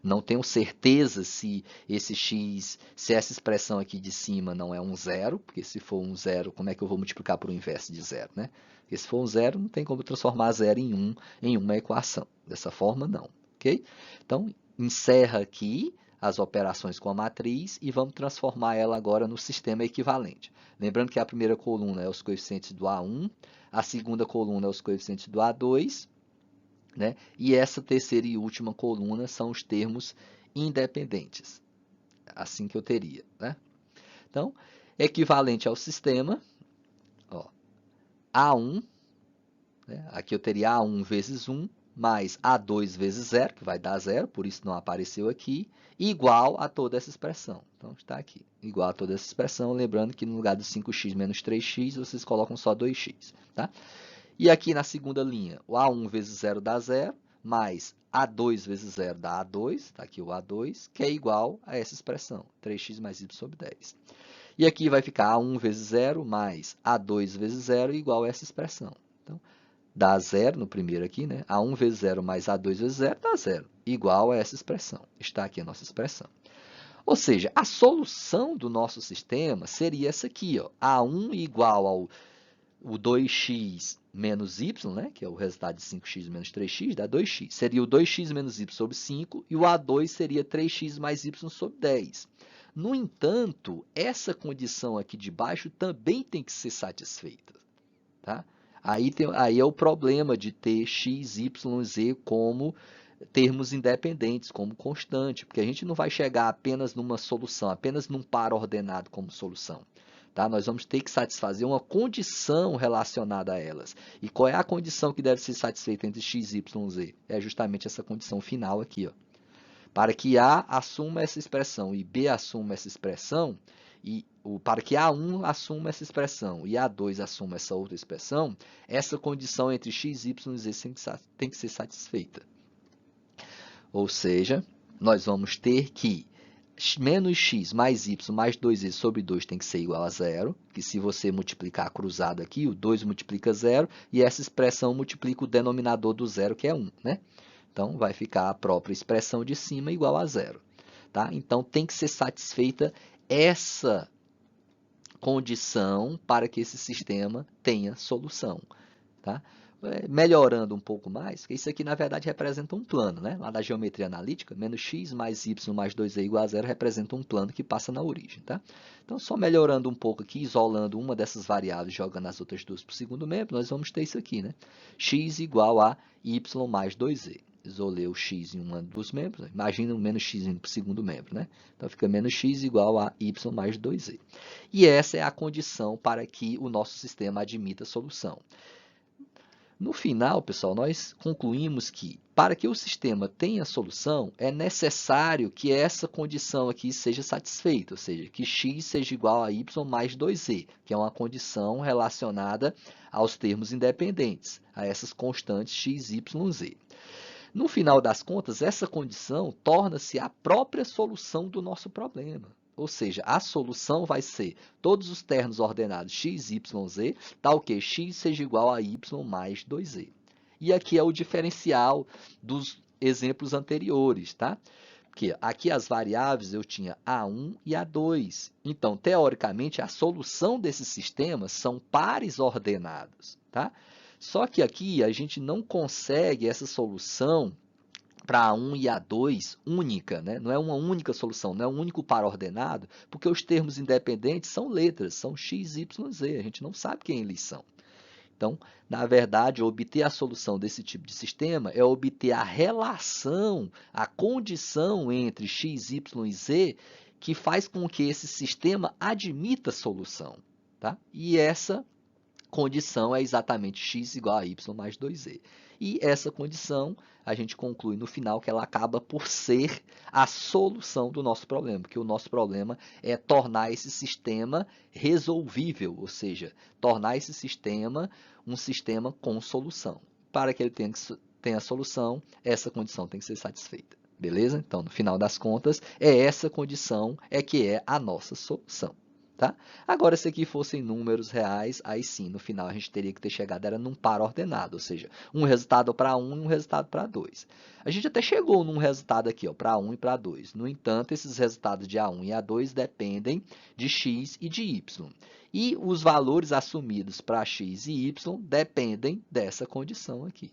não tenho certeza se esse x, se essa expressão aqui de cima não é um zero, porque se for um zero, como é que eu vou multiplicar por o inverso de zero? Né? Porque se for um zero, não tem como transformar zero em uma equação. Dessa forma, não. Ok? Então, encerra aqui as operações com a matriz e vamos transformar ela agora no sistema equivalente. Lembrando que a primeira coluna é os coeficientes do A1, a segunda coluna é os coeficientes do A2, né? E essa terceira e última coluna são os termos independentes. Assim que eu teria. Né? Então, equivalente ao sistema, ó, A1, né? Aqui eu teria A1 vezes 1, mais A2 vezes 0, que vai dar 0, por isso não apareceu aqui, igual a toda essa expressão. Então, está aqui, igual a toda essa expressão, lembrando que no lugar do 5x menos 3x, vocês colocam só 2x. Tá? E aqui na segunda linha, o A1 vezes 0 dá 0, mais A2 vezes 0 dá A2, está aqui o A2, que é igual a essa expressão, 3x mais y sobre 10. E aqui vai ficar A1 vezes 0 mais A2 vezes 0 igual a essa expressão. Então, dá 0 no primeiro aqui, né? A1 vezes 0 mais A2 vezes 0 dá 0, igual a essa expressão. Está aqui a nossa expressão. Ou seja, a solução do nosso sistema seria essa aqui, ó. A1 igual ao o 2x menos y, né? Que é o resultado de 5x menos 3x, dá 2x. Seria o 2x menos y sobre 5 e o A2 seria 3x mais y sobre 10. No entanto, essa condição aqui de baixo também tem que ser satisfeita. Tá? Aí é o problema de ter x, y, z como termos independentes, como constante, porque a gente não vai chegar apenas numa solução, apenas num par ordenado como solução. Tá? Nós vamos ter que satisfazer uma condição relacionada a elas. E qual é a condição que deve ser satisfeita entre x, y e z? É justamente essa condição final aqui. Ó. Para que A assuma essa expressão e B assuma essa expressão, para que A1 assuma essa expressão e A2 assuma essa outra expressão, essa condição entre x, y e z tem que ser satisfeita. Ou seja, nós vamos ter que menos x mais y mais 2z sobre 2 tem que ser igual a zero, que se você multiplicar cruzado aqui, o 2 multiplica zero, e essa expressão multiplica o denominador do zero, que é 1, né? Então, vai ficar a própria expressão de cima igual a zero. Tá? Então, tem que ser satisfeita essa condição para que esse sistema tenha solução. Tá? Melhorando um pouco mais, porque isso aqui, na verdade, representa um plano. Né? Lá da geometria analítica, menos x mais y mais 2z igual a zero representa um plano que passa na origem. Tá? Então, só melhorando um pouco aqui, isolando uma dessas variáveis, jogando as outras duas para o segundo membro, nós vamos ter isso aqui. Né? X igual a y mais 2z. Isolei o x em um dos membros, imagina o menos x indo para o segundo membro. Né? Então, fica menos x igual a y mais 2z. E essa é a condição para que o nosso sistema admita a solução. No final, pessoal, nós concluímos que para que o sistema tenha solução, é necessário que essa condição aqui seja satisfeita, ou seja, que x seja igual a y mais 2z, que é uma condição relacionada aos termos independentes, a essas constantes x, y, z. No final das contas, essa condição torna-se a própria solução do nosso problema. Ou seja, a solução vai ser todos os termos ordenados x, y, z, tal que x seja igual a y mais 2z. E aqui é o diferencial dos exemplos anteriores, tá? Porque aqui as variáveis eu tinha A1 e A2. Então, teoricamente, a solução desses sistemas são pares ordenados, tá? Só que aqui a gente não consegue essa solução para A1 e A2 única, né? Não é uma única solução, não é um único par ordenado, porque os termos independentes são letras, são x, y, z, a gente não sabe quem eles são. Então, na verdade, obter a solução desse tipo de sistema é obter a relação, a condição entre x, y e z que faz com que esse sistema admita solução. Tá? E essa condição é exatamente x igual a y mais 2z. E essa condição, a gente conclui no final que ela acaba por ser a solução do nosso problema, porque o nosso problema é tornar esse sistema resolvível, ou seja, tornar esse sistema um sistema com solução. Para que ele tenha solução, essa condição tem que ser satisfeita. Beleza? Então, no final das contas, é essa condição que é a nossa solução. Tá? Agora, se aqui fossem números reais, aí sim, no final a gente teria que ter chegado era num par ordenado, ou seja, um resultado para 1 e um resultado para 2. A gente até chegou num resultado aqui, para 1 e para 2. No entanto, esses resultados de A1 e A2 dependem de x e de y. E os valores assumidos para x e y dependem dessa condição aqui.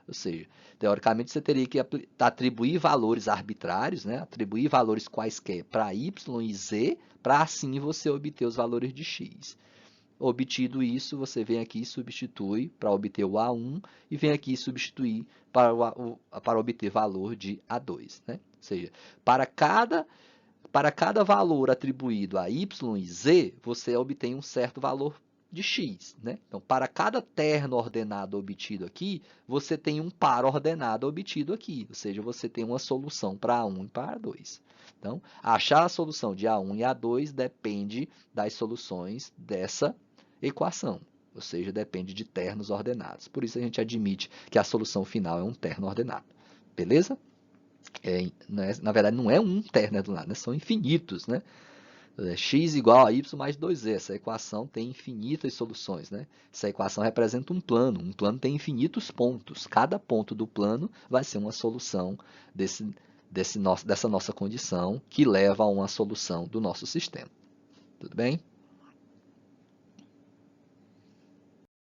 Ou seja, teoricamente você teria que atribuir valores arbitrários, né? Atribuir valores quaisquer para y e z, para assim você obter os valores de x. Obtido isso, você vem aqui e substitui para obter o A1 e vem aqui substituir para obter valor de A2. Né? Ou seja, para cada valor atribuído a y e z, você obtém um certo valor de x. Né? Então, para cada terno ordenado obtido aqui, você tem um par ordenado obtido aqui. Ou seja, você tem uma solução para A1 e para A2. Então, achar a solução de A1 e A2 depende das soluções dessa equação. Ou seja, depende de ternos ordenados. Por isso, a gente admite que a solução final é um terno ordenado. Beleza? Na verdade, não é um terno ordenado, né? São infinitos, né? X igual a y mais 2z. Essa equação tem infinitas soluções. Né? Essa equação representa um plano. Um plano tem infinitos pontos. Cada ponto do plano vai ser uma solução dessa nossa condição que leva a uma solução do nosso sistema. Tudo bem?